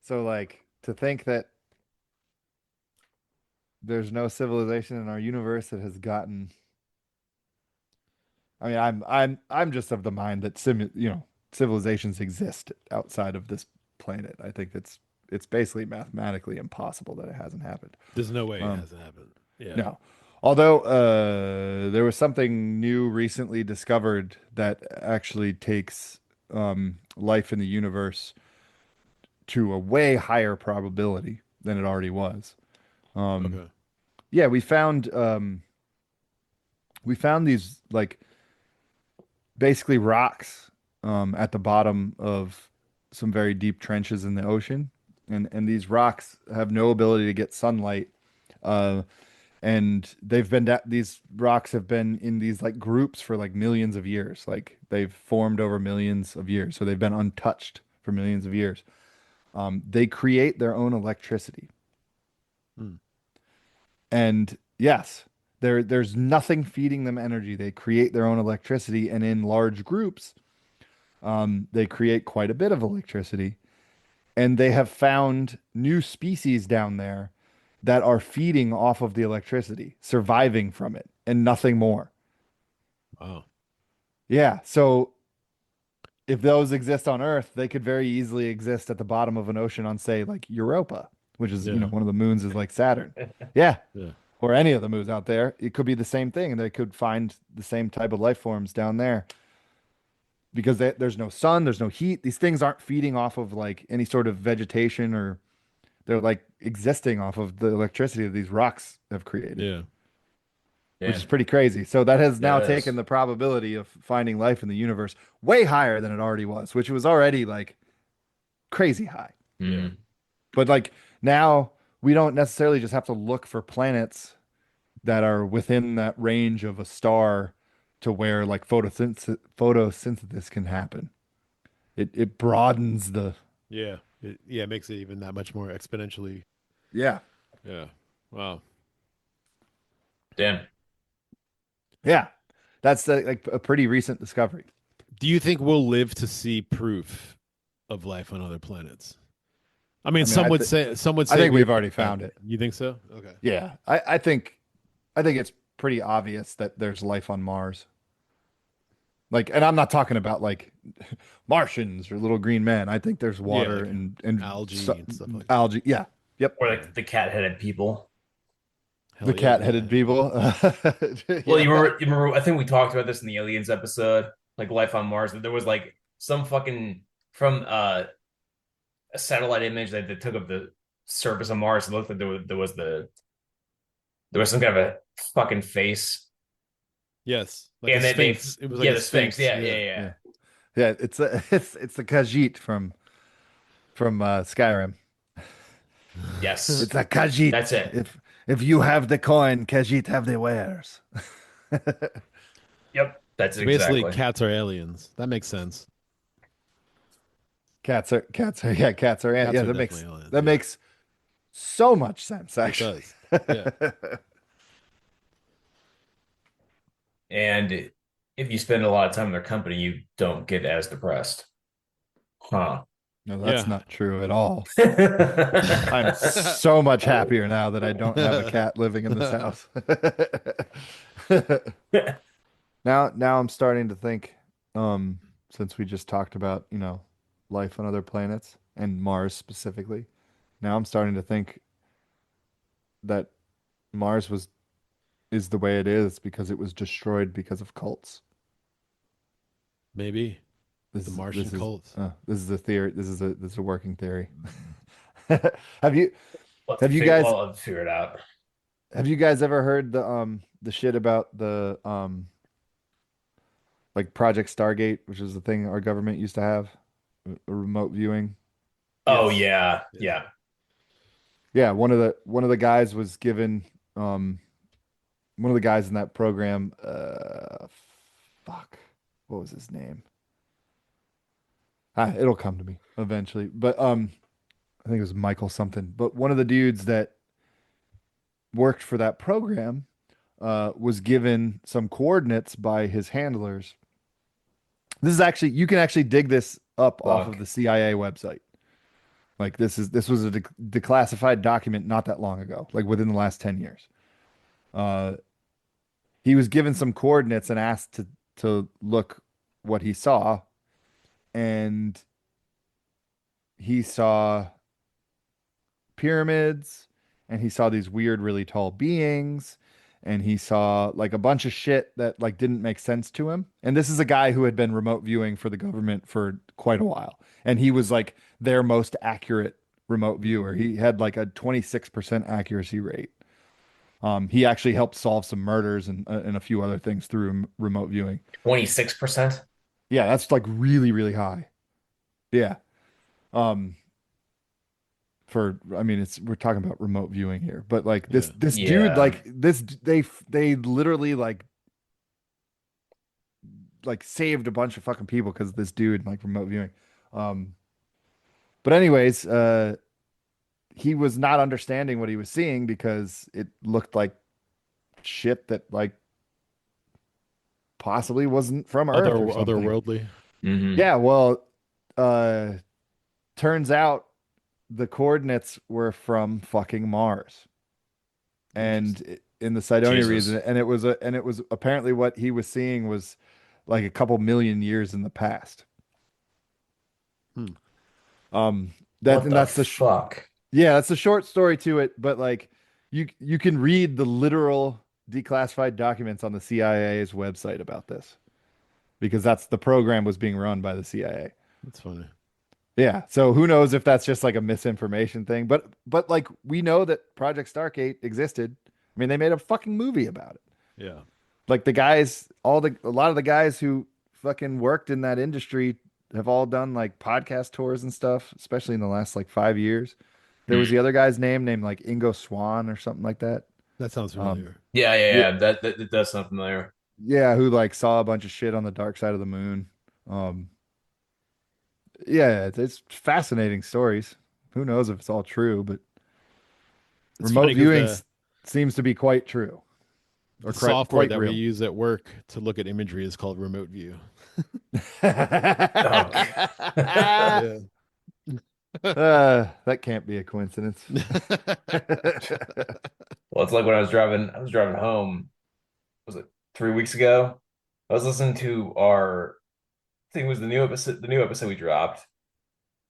So like to think that there's no civilization in our universe that has gotten. I mean, I'm just of the mind that civilizations exist outside of this planet. I think it's basically mathematically impossible that it hasn't happened. There's no way it hasn't happened. Yeah. No. Although there was something new recently discovered that actually takes life in the universe to a way higher probability than it already was. Okay. Yeah, we found these like basically rocks at the bottom of some very deep trenches in the ocean, and these rocks have no ability to get sunlight, and these rocks have been in these like groups for like millions of years. Like they've formed over millions of years, so they've been untouched for millions of years. They create their own electricity. Hmm. And yes, there's nothing feeding them energy. They create their own electricity, and in large groups, they create quite a bit of electricity. And they have found new species down there that are feeding off of the electricity, surviving from it, and nothing more. Wow. Yeah. So if those exist on Earth, they could very easily exist at the bottom of an ocean on, say, like Europa, which is, Yeah. one of the moons is like Saturn. Yeah. Yeah. Or any of the moons out there. It could be the same thing, and they could find the same type of life forms down there because there's no sun, there's no heat. These things aren't feeding off of like any sort of vegetation, or they're like existing off of the electricity that these rocks have created, Yeah. Yeah. which is pretty crazy. So that has now Yeah, it is. taken the probability of finding life in the universe way higher than it already was, which was already like crazy high. Mhm. But like now we don't necessarily just have to look for planets that are within that range of a star to where like photosynthesis can happen. It broadens the Yeah. It makes it even that much more exponentially. yeah. Yeah. Wow. Damn. Yeah. That's like a pretty recent discovery. Do you think we'll live to see proof of life on other planets? I mean, some I would thi- say I think we've already found it. You think so? Okay. Yeah. I think it's pretty obvious that there's life on Mars. Like, and I'm not talking about like Martians or little green men. I think there's water like and algae and stuff like that. algae. Yeah. Yep. Or like the cat-headed people. Hell The yeah, cat-headed yeah. people. Well, Yeah. you remember, I think we talked about this in the aliens episode, like life on Mars. There was like some fucking from a satellite image that they took of the surface of Mars. It looked like there was some kind of a fucking face. Yes. Like And a they sphinx. It was like yeah, a the Sphinx. Yeah, yeah. yeah. Yeah, it's the Khajiit from Skyrim. Yes. It's a Khajiit. That's it. If you have the coin, Khajiit have the wares. Yep. That's So it basically, exactly. cats are aliens. That makes sense. Cats are Cats yeah, are that makes definitely aliens, that yeah. makes so much sense It actually. does. Yeah. And if you spend a lot of time in their company, you don't get as depressed. Huh. No, that's Yeah. not true at all. I'm so much happier now that I don't have a cat living in this house. Now I'm starting to think, since we just talked about, life on other planets and Mars specifically, now I'm starting to think that Mars is the way it is because it was destroyed because of cults. Maybe. This The is- Martian this is- cults. This is a theory. This is a working theory. Have you Have you guys- I'll figure it out. Have you guys ever heard the shit about the like Project Stargate, which is the thing our government used to have, a remote viewing? Oh Yes. yeah, Yeah. yeah. Yeah, one of the guys was given one of the guys in that program, fuck, what was his name? It'll come to me eventually. But I think it was Michael something. But one of the dudes that worked for that program was given some coordinates by his handlers. This is actually, you can actually dig this up off of Fuck. the CIA website. Like this was a declassified document not that long ago, like within the last 10 years. He was given some coordinates and asked to look what he saw, and he saw pyramids, and he saw these weird, really tall beings, and he saw like a bunch of shit that like didn't make sense to him. And this is a guy who had been remote viewing for the government for quite a while, and he was like their most accurate remote viewer. He had like a 26% accuracy rate. He actually helped solve some murders and a few other things through remote viewing. 26%. Yeah, that's like really, really high. Yeah. I mean, we're talking about remote viewing here, but like this Yeah. dude, like this, they literally like saved a bunch of fucking people because of this dude like remote viewing. But But anyways, he was not understanding what he was seeing because it looked like shit that like possibly wasn't from Earth or something. Otherworldly. Yeah, well, turns out the coordinates were from fucking Mars, and in the Cydonia Jesus. region, and it was apparently what he was seeing was like a couple million years in the past. Hmm. That's the fuck. yeah, that's a short story to it, but like you can read the literal declassified documents on the CIA's website about this because that's the program was being run by the CIA. That's funny. Yeah, so who knows if that's just like a misinformation thing, but like we know that Project Stargate existed. I mean, they made a fucking movie about it. Yeah. Like the guys, a lot of the guys who fucking worked in that industry have all done like podcast tours and stuff, especially in the last like 5 years. There was the other guy's name named like Ingo Swann or something like that. That sounds familiar. Yeah. That does sound familiar. Yeah, who like saw a bunch of shit on the dark side of the moon. Yeah, it's fascinating stories. Who knows if it's all true, but It's remote funny 'cause viewing the- seems to be quite true. Or The software quite that real. we use at work to look at imagery is called Remote View. Yeah. That can't be a coincidence. Well, it's like when I was driving home, was it 3 weeks ago? I was listening to I think it was the new episode we dropped.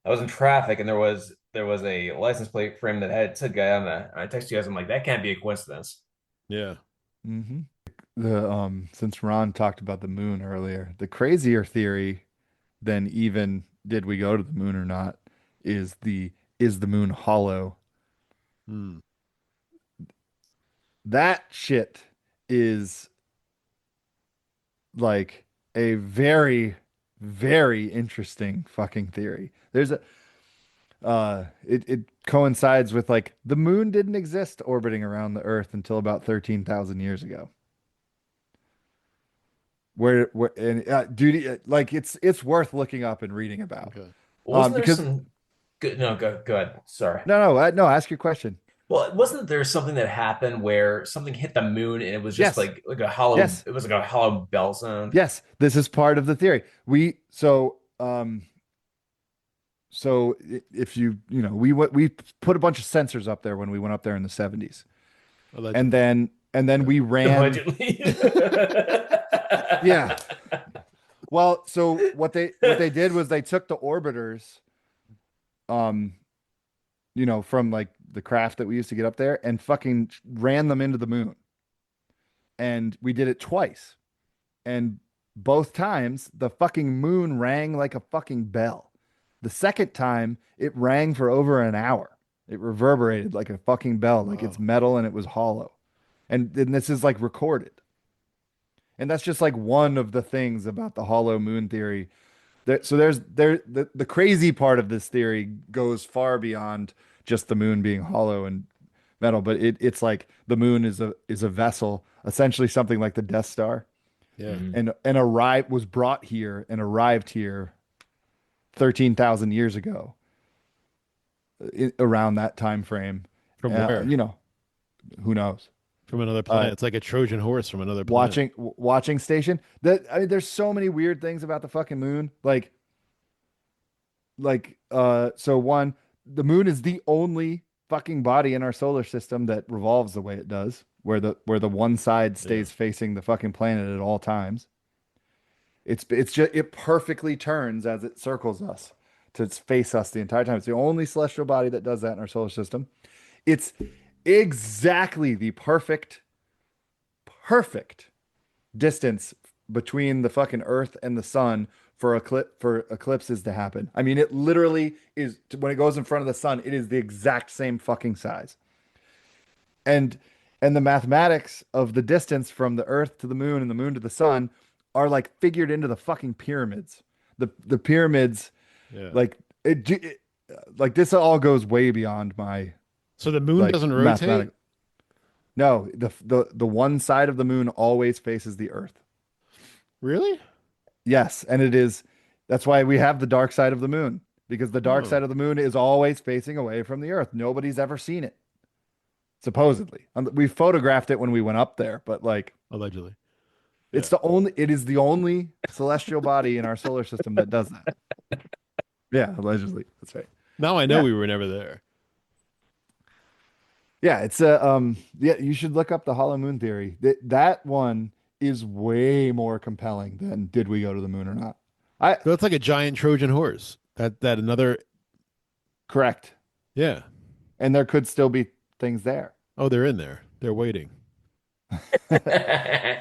I was in traffic and there was a license plate frame that had said guy on that. And I texted you guys, I'm like, that can't be a coincidence. Yeah. hmm Since Ron talked about the moon earlier, the crazier theory than even did we go to the moon or not is the moon hollow? Hmm. That shit is like a very, very interesting fucking theory. There's it coincides with like the moon didn't exist orbiting around the Earth until about 13,000 years ago. Where and dude, like it's worth looking up and reading about. Okay. Wasn't there because- some good? No, go ahead. Sorry. No, ask your question. Well, wasn't there something that happened where something hit the moon and it was just Yes. like a hollow? Yes. It was like a hollow bell sound. Yes, this is part of the theory. So if we put a bunch of sensors up there when we went up there in the 70s. Allegedly. And then we ran Allegedly. Yeah. Well, so what they did was they took the orbiters from like the craft that we used to get up there and fucking ran them into the moon. And we did it twice. And both times the fucking moon rang like a fucking bell. The second time it rang for over an hour. It reverberated like a fucking bell, like it's metal and it was hollow. And then this is like recorded. And that's just like one of the things about the hollow moon theory. The crazy part of this theory goes far beyond just the moon being hollow and metal, but it's like the moon is a vessel, essentially something like the Death Star. Yeah. And was brought here and arrived here 13,000 years ago. Around that time frame. From where? Who knows? From another planet. It's like a Trojan horse from another planet. Watching station. There's so many weird things about the fucking moon. So one, the moon is the only fucking body in our solar system that revolves the way it does, where the one side stays facing the fucking planet at all times. It perfectly turns as it circles us to face us the entire time. It's the only celestial body that does that in our solar system. It's exactly the perfect distance between the fucking Earth and the sun for eclipses to happen. I mean, it literally is, when it goes in front of the sun, it is the exact same fucking size. And the mathematics of the distance from the Earth to the moon and the moon to the sun are like figured into the fucking pyramids. The pyramids, like this all goes way beyond my. So the moon like, doesn't rotate? No, the one side of the moon always faces the Earth. Really? Yes, and that's why we have the dark side of the moon. because the dark Oh. side of the moon is always facing away from the Earth. Nobody's ever seen it, supposedly. We photographed it when we went up there, but like Allegedly. it is the only celestial body in our solar system that does that. Yeah, allegedly. That's right. Now I know Yeah. we were never there. Yeah, it's yeah, you should look up the hollow moon theory. That one is way more compelling than did we go to the moon or not. So it's like a giant Trojan horse. That another. Correct. Yeah. And there could still be things there. Oh, they're in there. They're waiting. yeah,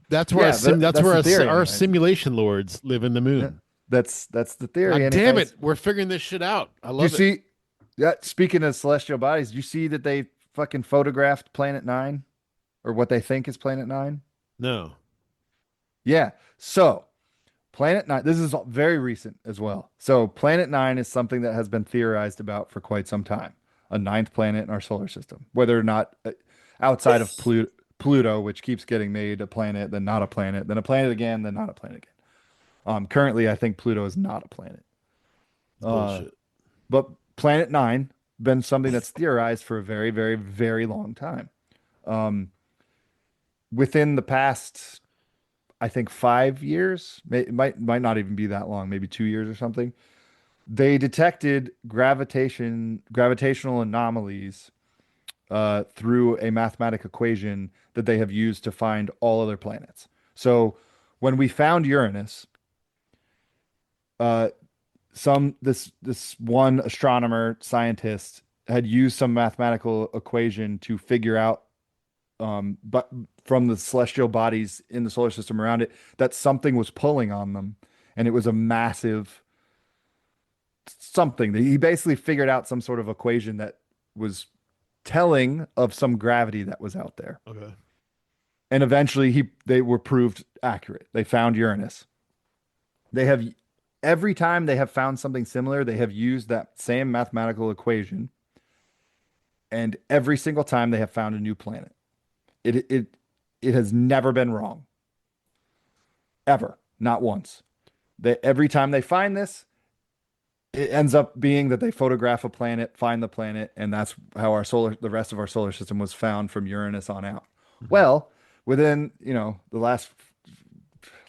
That's where Yeah, that's that's where the theory, our right? simulation lords live in the moon. That's the theory. God and damn has- it, we're figuring this shit out. I You love it. see, yeah, speaking of celestial bodies, you see that they fucking photographed Planet Nine, or what they think is Planet Nine? No. Yeah. So, Planet Nine, this is very recent as well. So, Planet Nine is something that has been theorized about for quite some time. A ninth planet in our solar system, whether or not outside of Pluto, which keeps getting made a planet, then not a planet, then a planet again, then not a planet again. Currently, I think Pluto is not a planet. Bullshit. But Planet Nine been something that's theorized for a very, very, very long time. Within the past, I think 5 years, it might not even be that long, maybe 2 years or something. They detected gravitational anomalies through a mathematical equation that they have used to find all other planets. So when we found Uranus, this one astronomer scientist had used some mathematical equation to figure out, but from the celestial bodies in the solar system around it, that something was pulling on them, and it was a massive something. He basically figured out some sort of equation that was telling of some gravity that was out there. Okay. And eventually they were proved accurate. They found Uranus. They have every time they have found something similar, they have used that same mathematical equation. And every single time they have found a new planet. It has never been wrong. Ever. Not once. Every time they find this, it ends up being that they photograph a planet, find the planet, and that's how the rest of our solar system was found from Uranus on out. Well, within, the last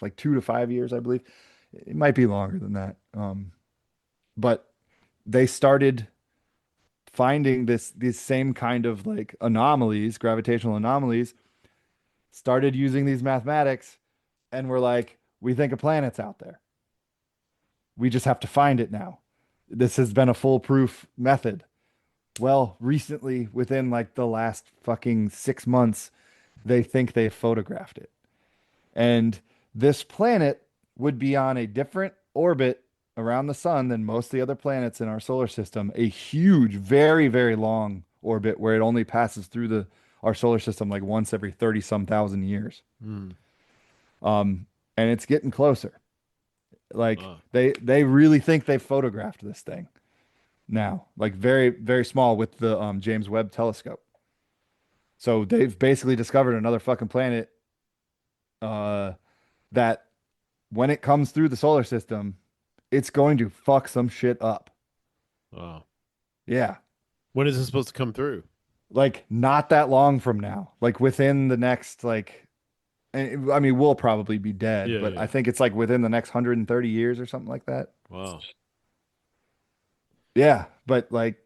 like 2 to 5 years, I believe, it might be longer than that. But they started finding these same kind of like anomalies, gravitational anomalies, started using these mathematics, and we're like, we think a planet's out there. We just have to find it now. This has been a foolproof method. Well, recently, within like the last fucking 6 months, they think they photographed it. And this planet would be on a different orbit around the sun than most of the other planets in our solar system. A huge, very, very long orbit where it only passes through our solar system like once every 30 some thousand years. And it's getting closer. Like they really think they've photographed this thing now, like very, very small with the James Webb telescope. So they've basically discovered another fucking planet that when it comes through the solar system, it's going to fuck some shit up. Wow. Yeah. When is this supposed to come through? Like not that long from now, like within the next, like, I mean, we'll probably be dead, Yeah, but yeah. I think it's like within the next 130 years or something like that. Wow. Yeah, but like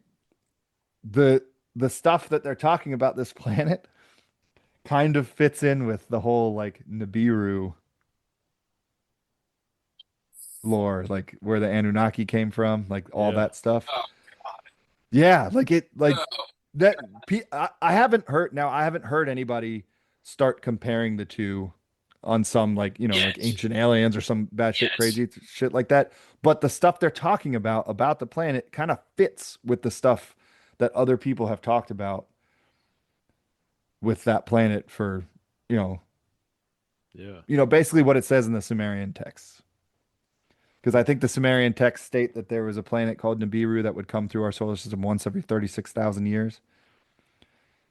the stuff that they're talking about this planet kind of fits in with the whole like Nibiru lore, like where the Anunnaki came from, like all Yeah. that stuff. Yeah, like that. I haven't heard anybody start comparing the two on some like like Ancient Aliens or some batshit crazy shit like that. But the stuff they're talking about the planet kind of fits with the stuff that other people have talked about with that planet for Yeah. basically what it says in the Sumerian texts. Because I think the Sumerian texts state that there was a planet called Nibiru that would come through our solar system once every 36,000 years.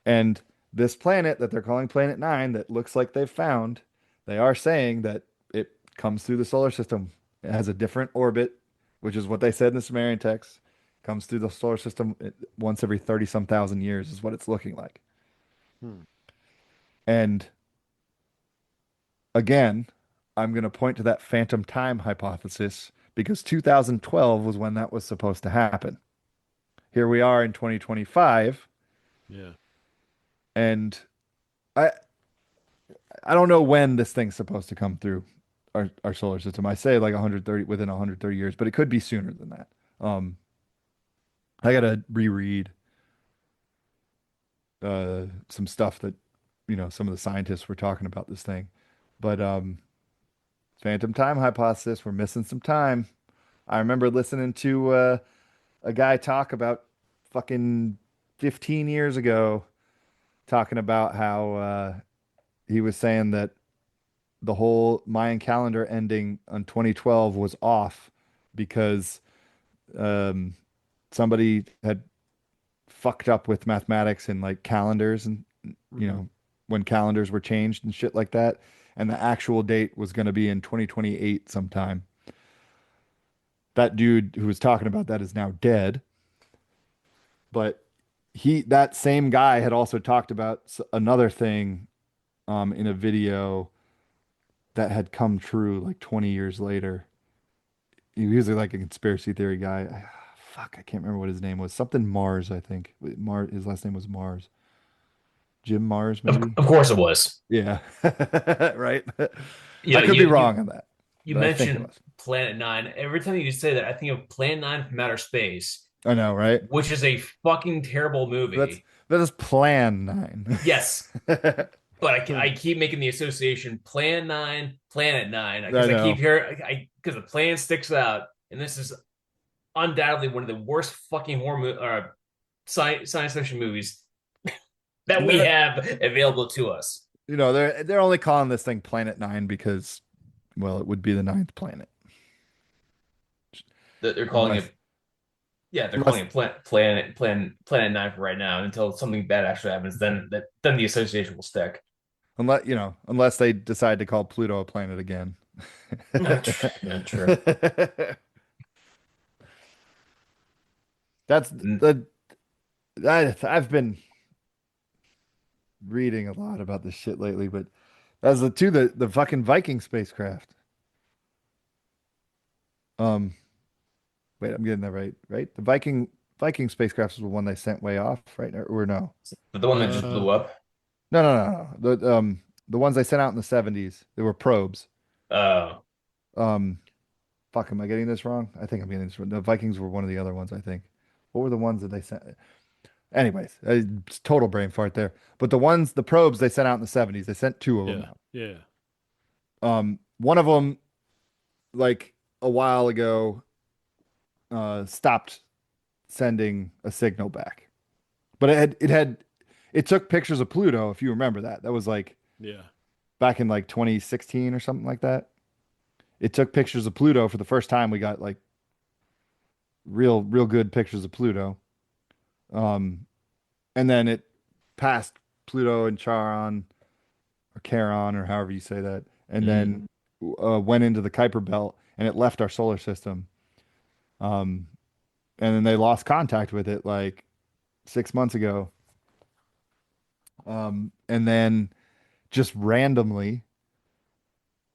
And this planet that they're calling Planet Nine that looks like they've found, they are saying that it comes through the solar system. It has a different orbit which is what they said in the Sumerian text, comes through the solar system once every 30 some thousand years is what it's looking like. Hmm. And again, I'm going to point to that phantom time hypothesis because 2012 was when that was supposed to happen. Here we are in 2025, Yeah. and I I don't know when this thing's supposed to come through our solar system. I say like 130 within 130 years, but it could be sooner than that. I gotta reread some stuff that some of the scientists were talking about this thing, but phantom time hypothesis. We're missing some time. I remember listening to a guy talk about fucking 15 years ago, talking about how he was saying that the whole Mayan calendar ending on 2012 was off because somebody had fucked up with mathematics and like calendars and when calendars were changed and shit like that, and the actual date was going to be in 2028 sometime. That dude who was talking about that is now dead, but that same guy had also talked about another thing in a video that had come true like 20 years later. He was like a conspiracy theory guy. Fuck, I can't remember what his name was. Something Mars, I think. His last name was Mars. Jim Mars, maybe. Of course it was. Yeah, right. Yeah, I could be wrong on that. You but I think it mentioned was. Planet Nine. Every time you say that, I think of Planet Nine from Outer Space, I know, right? which is a fucking terrible movie. That is Plan 9. Yes, but I keep making the association Plan 9, Planet 9 because I I know. keep hearing because the plan sticks out, and this is undoubtedly one of the worst fucking science fiction movies that we have available to us. They're only calling this thing Planet 9 because, well, it would be the ninth planet. They're calling Unless- it. Yeah, they're calling it Planet 9 for right now. Until something bad actually happens, then the association will stick. Unless they decide to call Pluto a planet again. Yeah, true. That's I've been reading a lot about this shit lately, but that's the fucking Viking spacecraft. Wait, I'm getting that right, right? The Viking spacecraft was the one they sent way off, right? Or no? The one that just blew up. No. The ones they sent out in the 70s, they were probes. Oh, Fuck, am I getting this wrong? I think I'm getting this wrong. The Vikings were one of the other ones, I think. What were the ones that they sent? Anyways, it's total brain fart there. But the probes they sent out in the 70s, they sent two of them out. Yeah. One of them, like a while ago, stopped sending a signal back. But it took pictures of Pluto, if you remember that. That was like Yeah. back in like 2016 or something like that. It took pictures of Pluto for the first time. We got like real good pictures of Pluto. And then it passed Pluto and Charon or Charon or however you say that, and then went into the Kuiper Belt and it left our solar system. And then they lost contact with it like 6 months ago. And then just randomly,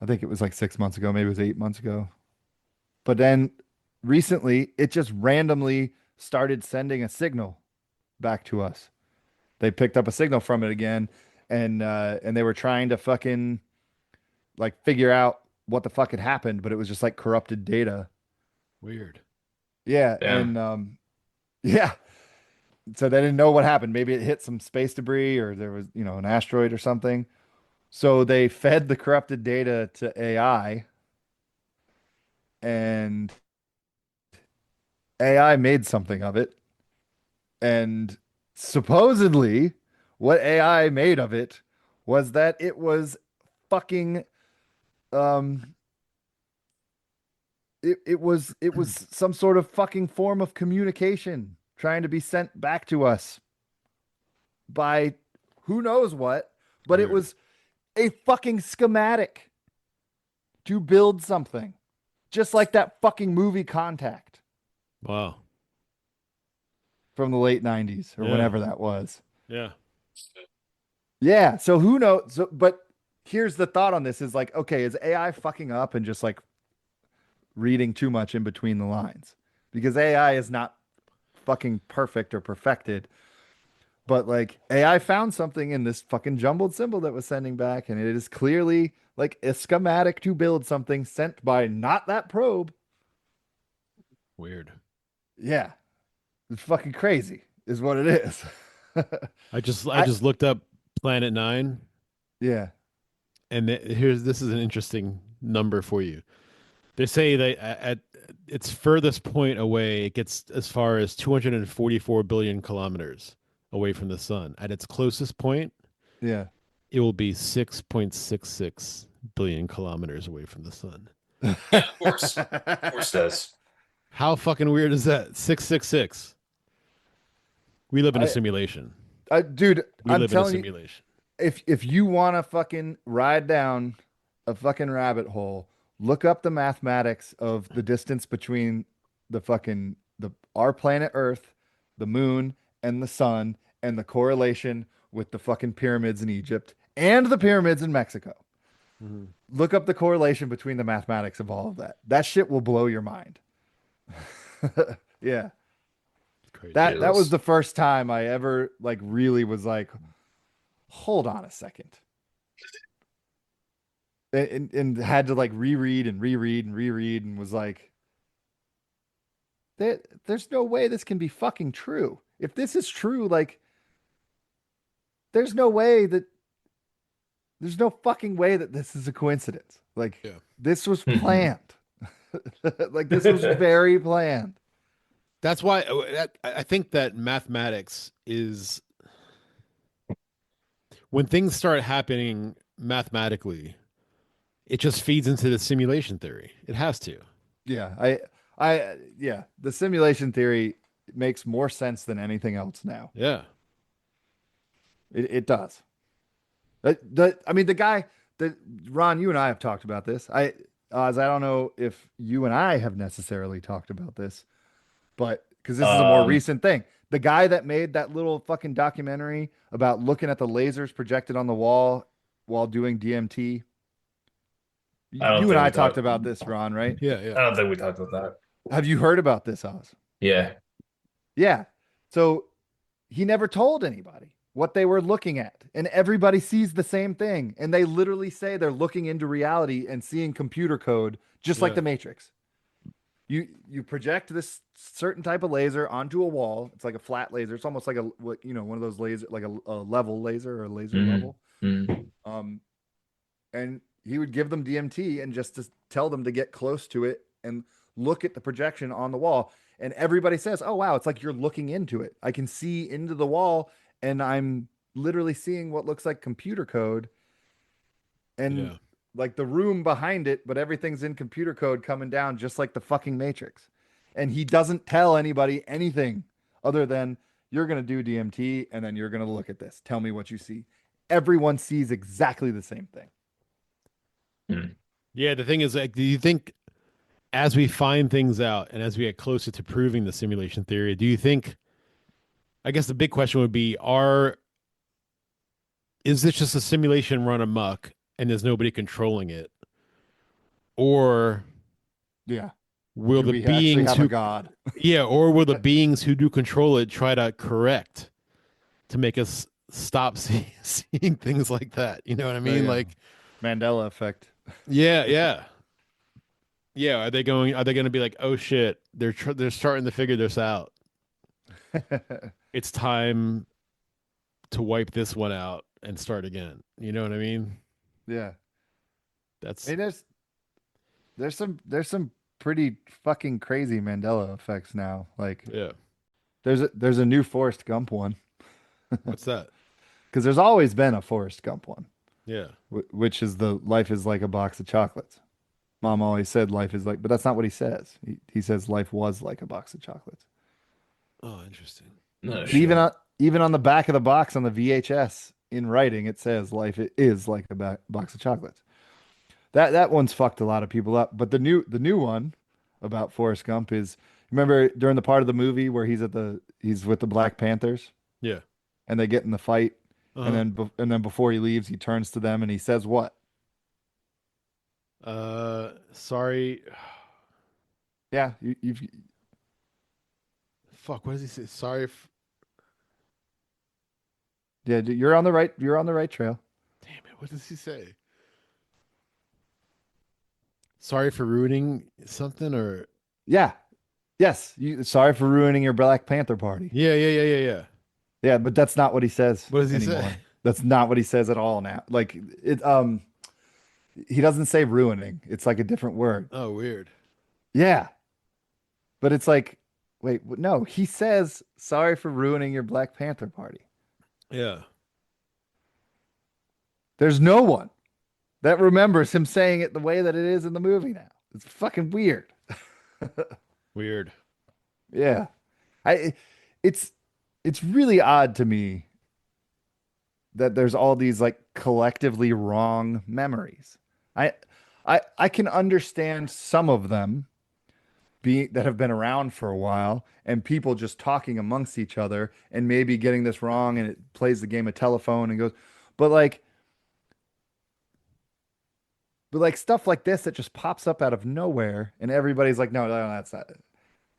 I think it was like 6 months ago, maybe it was 8 months ago. But then recently, it just randomly started sending a signal back to us. They picked up a signal from it again, and they were trying to fucking like figure out what the fuck had happened, but it was just like corrupted data. Weird. Yeah, Damn. and yeah. So they didn't know what happened. Maybe it hit some space debris or there was, an asteroid or something. So they fed the corrupted data to AI, and AI made something of it. And supposedly, what AI made of it was that it was fucking it was some sort of fucking form of communication trying to be sent back to us by who knows what, but it Weird. was a fucking schematic to build something. just like that fucking movie Contact Wow. from the late 90s or Yeah. whenever that was. Yeah. Yeah. So who knows? So, but here's the thought on this is like, okay, is AI fucking up and just like reading too much in between the lines? Because AI is not fucking perfect or perfected. But like AI found something in this fucking jumbled symbol that was sending back, and it is clearly like a schematic to build something sent by not that probe. Weird. Yeah. It's fucking crazy, is what it is. I just looked up Planet Nine, Yeah. and this is an interesting number for you. They say that at its furthest point away, it gets as far as 244 billion kilometers away from the sun. At its closest point, Yeah. it will be 6.66 billion kilometers away from the sun. Yeah, of course. Of course does. How fucking weird is that? 666. We live in a simulation. Dude, We I'm live in a telling you, simulation. if you want to fucking ride down a fucking rabbit hole, look up the mathematics of the distance between our planet Earth, the moon, and the sun, and the correlation with the fucking pyramids in Egypt and the pyramids in Mexico. Mhm. Look up the correlation between the mathematics of all of that. That shit will blow your mind. Yeah. Crazy. That was the first time I ever like really was like, hold on a second. And had to like reread and was like, there's no way this can be fucking true. If this is true, like there's no fucking way that this is a coincidence. Like Yeah. this was planned. Like this was very planned. That's why I think that mathematics is when things start happening mathematically, it just feeds into the simulation theory. It has to. Yeah, yeah, the simulation theory makes more sense than anything else now. Yeah. It does. I mean, the guy that Ron, you and I have talked about this. I don't know if you and I have necessarily talked about this, but because this is a more recent thing. The guy that made that little fucking documentary about looking at the lasers projected on the wall while doing DMT. I don't You and think I we talked talked- about this, Ron, right? Yeah. I Yeah. don't think we talked about that. Have you heard about this, Oz? Yeah. Yeah. So he never told anybody what they were looking at, and everybody sees the same thing. And they literally say they're looking into reality and seeing computer code, just like Yeah. the Matrix. You project this certain type of laser onto a wall. It's like a flat laser. It's almost like one of those laser, like a level laser or a laser Mhm. level. Mm. And he would give them DMT and just to tell them to get close to it and look at the projection on the wall. And everybody says, "Oh wow, it's like you're looking into it. I can see into the wall, and I'm literally seeing what looks like computer code." And Yeah. like the room behind it, but everything's in computer code coming down just like the fucking Matrix. And he doesn't tell anybody anything other than you're going to do DMT and then you're going to look at this. Tell me what you see. Everyone sees exactly the same thing. Yeah. The thing is, like, do you think as we find things out and as we get closer to proving the simulation theory, do you think, I guess the big question would be, is this just a simulation run amok and there's nobody controlling it? Or Yeah. will Do the we actually beings have who a god? yeah, or will the beings who do control it try to correct to make us stop seeing things like that? You know what I mean? yeah. Like, Mandela effect. yeah. Are they going to be like, "Oh shit, they're starting to figure this out. It's time to wipe this one out and start again." You know what I mean? Yeah. That's Hey, there's some pretty fucking crazy Mandela effects now. Like yeah. there's a new Forrest Gump one What's that? because there's always been a Forrest Gump one, Yeah. which is the life is like a box of chocolates. Mom always said life is like, but that's not what he says. He says life was like a box of chocolates. Oh, interesting. No Even shit. even on the back of the box on the VHS in writing, it says life is like a box of chocolates. that one's fucked a lot of people up. But the new one about Forrest Gump is, remember during the part of the movie where he's with the Black Panthers Yeah. and they get in the fight, Uh-huh. and then before he leaves, he turns to them and he says what? Sorry. Yeah, you've Fuck. What does he say? Sorry. yeah, you're on the right trail. Damn it. What does he say? Sorry for ruining something, or Yeah. Yes. Sorry for ruining your Black Panther party. yeah. Yeah, but that's not what he says What does he anymore. say? That's not what he says at all now. Like it he doesn't say ruining. It's like a different word. Oh, weird. Yeah. But it's like, wait, no, he says sorry for ruining your Black Panther party. Yeah. There's no one that remembers him saying it the way that it is in the movie now. It's fucking weird. Weird. Yeah. I it's it's really odd to me that there's all these like collectively wrong memories. I I can understand some of them being that have been around for a while and people just talking amongst each other and maybe getting this wrong and it plays the game of telephone and goes, but like stuff like this that just pops up out of nowhere and everybody's like, no,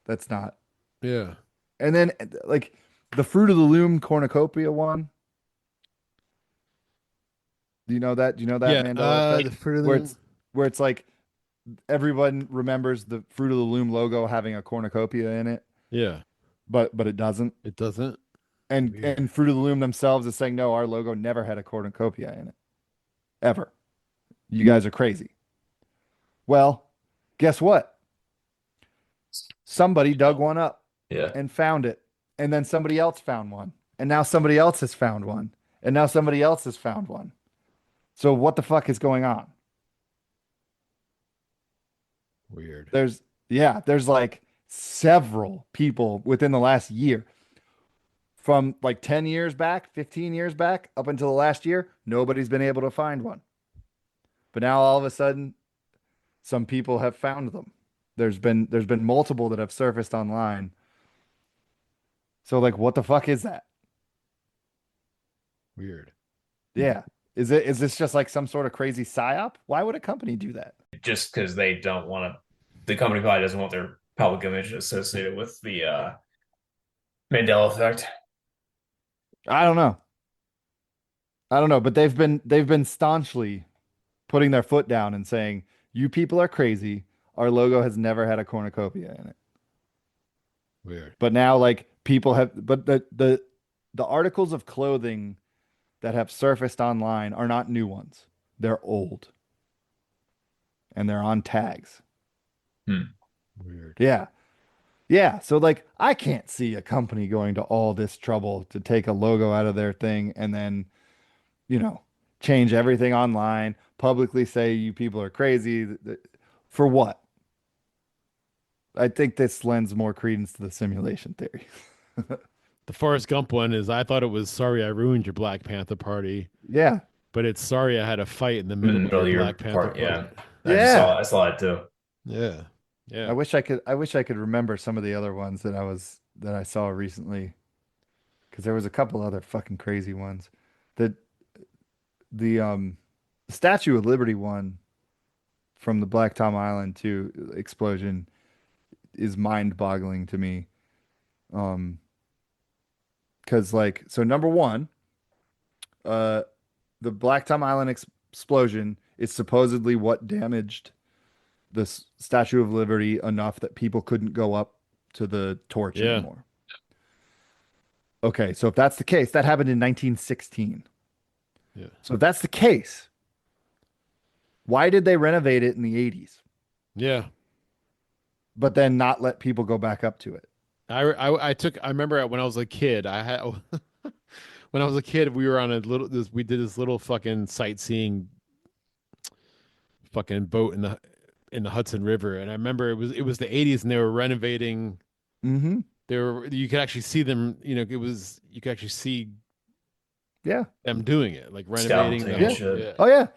that's not. Yeah. And then like the Fruit of the Loom cornucopia one. Do you know that? Do you know that Yeah. Mandela The effect? Fruit of the Where Loom. it's like everyone remembers the Fruit of the Loom logo having a cornucopia in it, Yeah. but it doesn't. It doesn't. And Weird. and Fruit of the Loom themselves is saying, no, our logo never had a cornucopia in it. Ever. You guys are crazy. Well, guess what? Somebody dug one up Yeah. and found it. And then somebody else found one. And now somebody else has found one. And now somebody else has found one. So what the fuck is going on? Weird. There's like several people within the last year. From like 10 years back, 15 years back, up until the last year, nobody's been able to find one. But now all of a sudden, some people have found them. There's been multiple that have surfaced online. So like what the fuck is that? Weird. Yeah. Is this just like some sort of crazy psyop? Why would a company do that? Just because they don't want to, the company probably doesn't want their public image associated with the Mandela effect. I don't know. But they've been staunchly putting their foot down and saying, "You people are crazy. Our logo has never had a cornucopia in it." Weird. But now like people have but the articles of clothing that have surfaced online are not new ones. They're old. And they're on tags. Weird. Yeah. Yeah. So like I can't see a company going to all this trouble to take a logo out of their thing and then, change everything online, publicly say you people are crazy. For what? I think this lends more credence to the simulation theory. The Forrest Gump one is, I thought it was sorry I ruined your Black Panther party, Yeah. but it's sorry I had a fight in the In middle, the middle of of your your Black Panther part, yeah. party. Yeah. I saw it too. Yeah. Yeah. I wish I could remember some of the other ones that I saw recently. Because there was a couple other fucking crazy ones. The Statue of Liberty one from the Black Tom Island 2 explosion is mind-boggling to me. Because like, so number one, the Black Tom Island explosion is supposedly what damaged the Statue of Liberty enough that people couldn't go up to the torch Yeah. anymore. Okay, so if that's the case, that happened in 1916. Yeah. So if that's the case, why did they renovate it in the 80s, Yeah. but then not let people go back up to it? I remember when I was a kid, when I was a kid, we were on we did this little fucking sightseeing fucking boat in the Hudson River. And I remember it was the 80s and they were renovating. Mm-hmm. You could actually see them, you could actually see Yeah. them doing it, like renovating Scouting the and whole- shit. yeah. Oh yeah.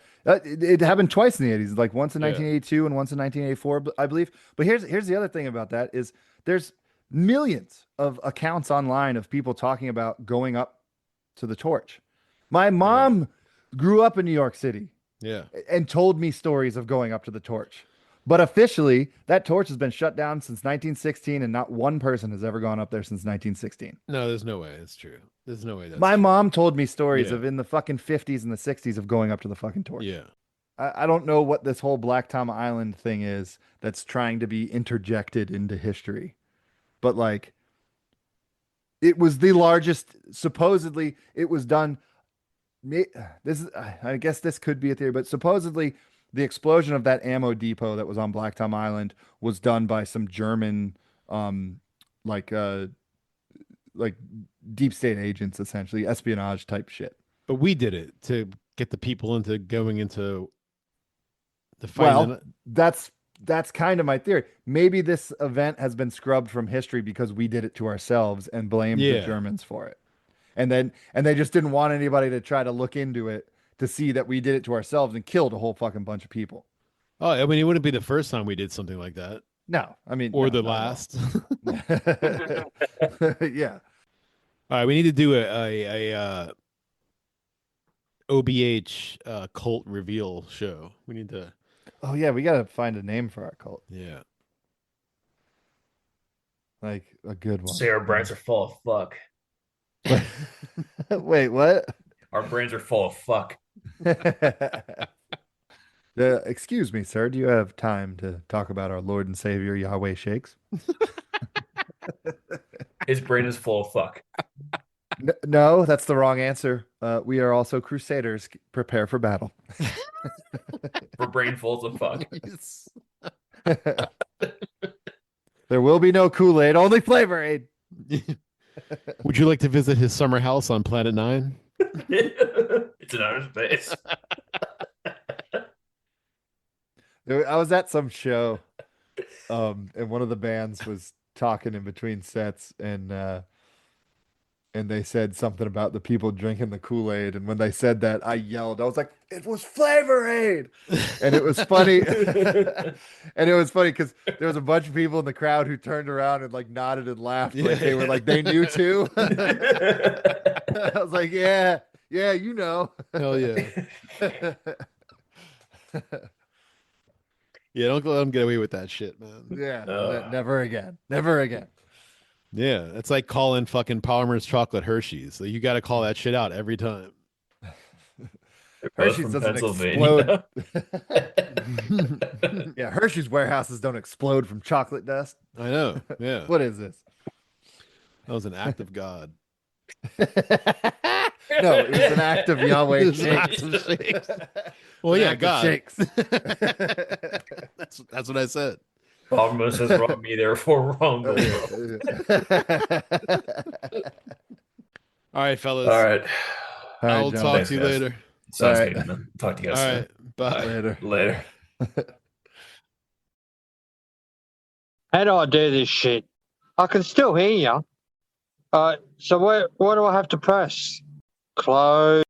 It happened twice in the 80s, like once in Yeah. 1982 and once in 1984, I believe. But here's the other thing about that is there's millions of accounts online of people talking about going up to the torch. My mom grew up in New York City Yeah. and told me stories of going up to the torch. But officially, that torch has been shut down since 1916, and not one person has ever gone up there since 1916. No, there's no way it's true. There's no way that's My true. mom told me stories Yeah. of in the fucking 50s and the 60s of going up to the fucking torch. Yeah. I don't know what this whole Black Tom Island thing is that's trying to be interjected into history. But like, it was the largest, supposedly, it was done. I guess this could be a theory, but supposedly the explosion of that ammo depot that was on Black Tom Island was done by some German, like deep state agents, essentially espionage type shit. But we did it to get the people into going into the fight. Well, that's kind of my theory. Maybe this event has been scrubbed from history because we did it to ourselves and blamed the Yeah. Germans for it. And they just didn't want anybody to try to look into it to see that we did it to ourselves and killed a whole fucking bunch of people. Oh, I mean, it wouldn't be the first time we did something like that, No, I mean, or no, the not at last. all. Yeah. All right, we need to do a OBH cult reveal show. We need to, Oh yeah, we gotta find a name for our cult, yeah. like a good one. Say our brains are full of fuck. Wait, what? Our brains are full of fuck. Excuse me, sir. Do you have time to talk about our Lord and Savior Yahweh Shakes? His brain is full of fuck. No, that's the wrong answer. We are also crusaders. Prepare for battle. For brainfuls of fuck. There will be no Kool-Aid, only Flavor Aid. Would you like to visit his summer house on Planet 9? It's in outer space. I was at some show, and one of the bands was talking in between sets, and they said something about the people drinking the Kool-Aid, and when they said that, I yelled. I was like, "It was Flavor Aid!" And it was funny, and it was funny because there was a bunch of people in the crowd who turned around and like nodded and laughed, like they were like they knew too. I was like, "Yeah, you know." Hell yeah. Yeah, don't let him get away with that shit, man. Yeah, Ugh. never again, never again. Yeah, it's like calling fucking Palmer's chocolate Hershey's. Like, you got to call that shit out every time. They're both Hershey's from doesn't Pennsylvania. explode. Yeah, Hershey's warehouses don't explode from chocolate dust. I know. Yeah, What is this? that was an act of God. No, it was an act of Yahweh It was an act shakes. of shakes. Well, An yeah, act of God. shakes. That's what I said. Palmer says wrong me, therefore wrong the world. All right, fellas. All right. All right, I'll John. talk Thanks, to you guys. later. Sounds All right. good, man. Talk to you All guys right, bye. Later. soon. Later. How do I do this shit? I can still hear you. So what do I have to press? Close.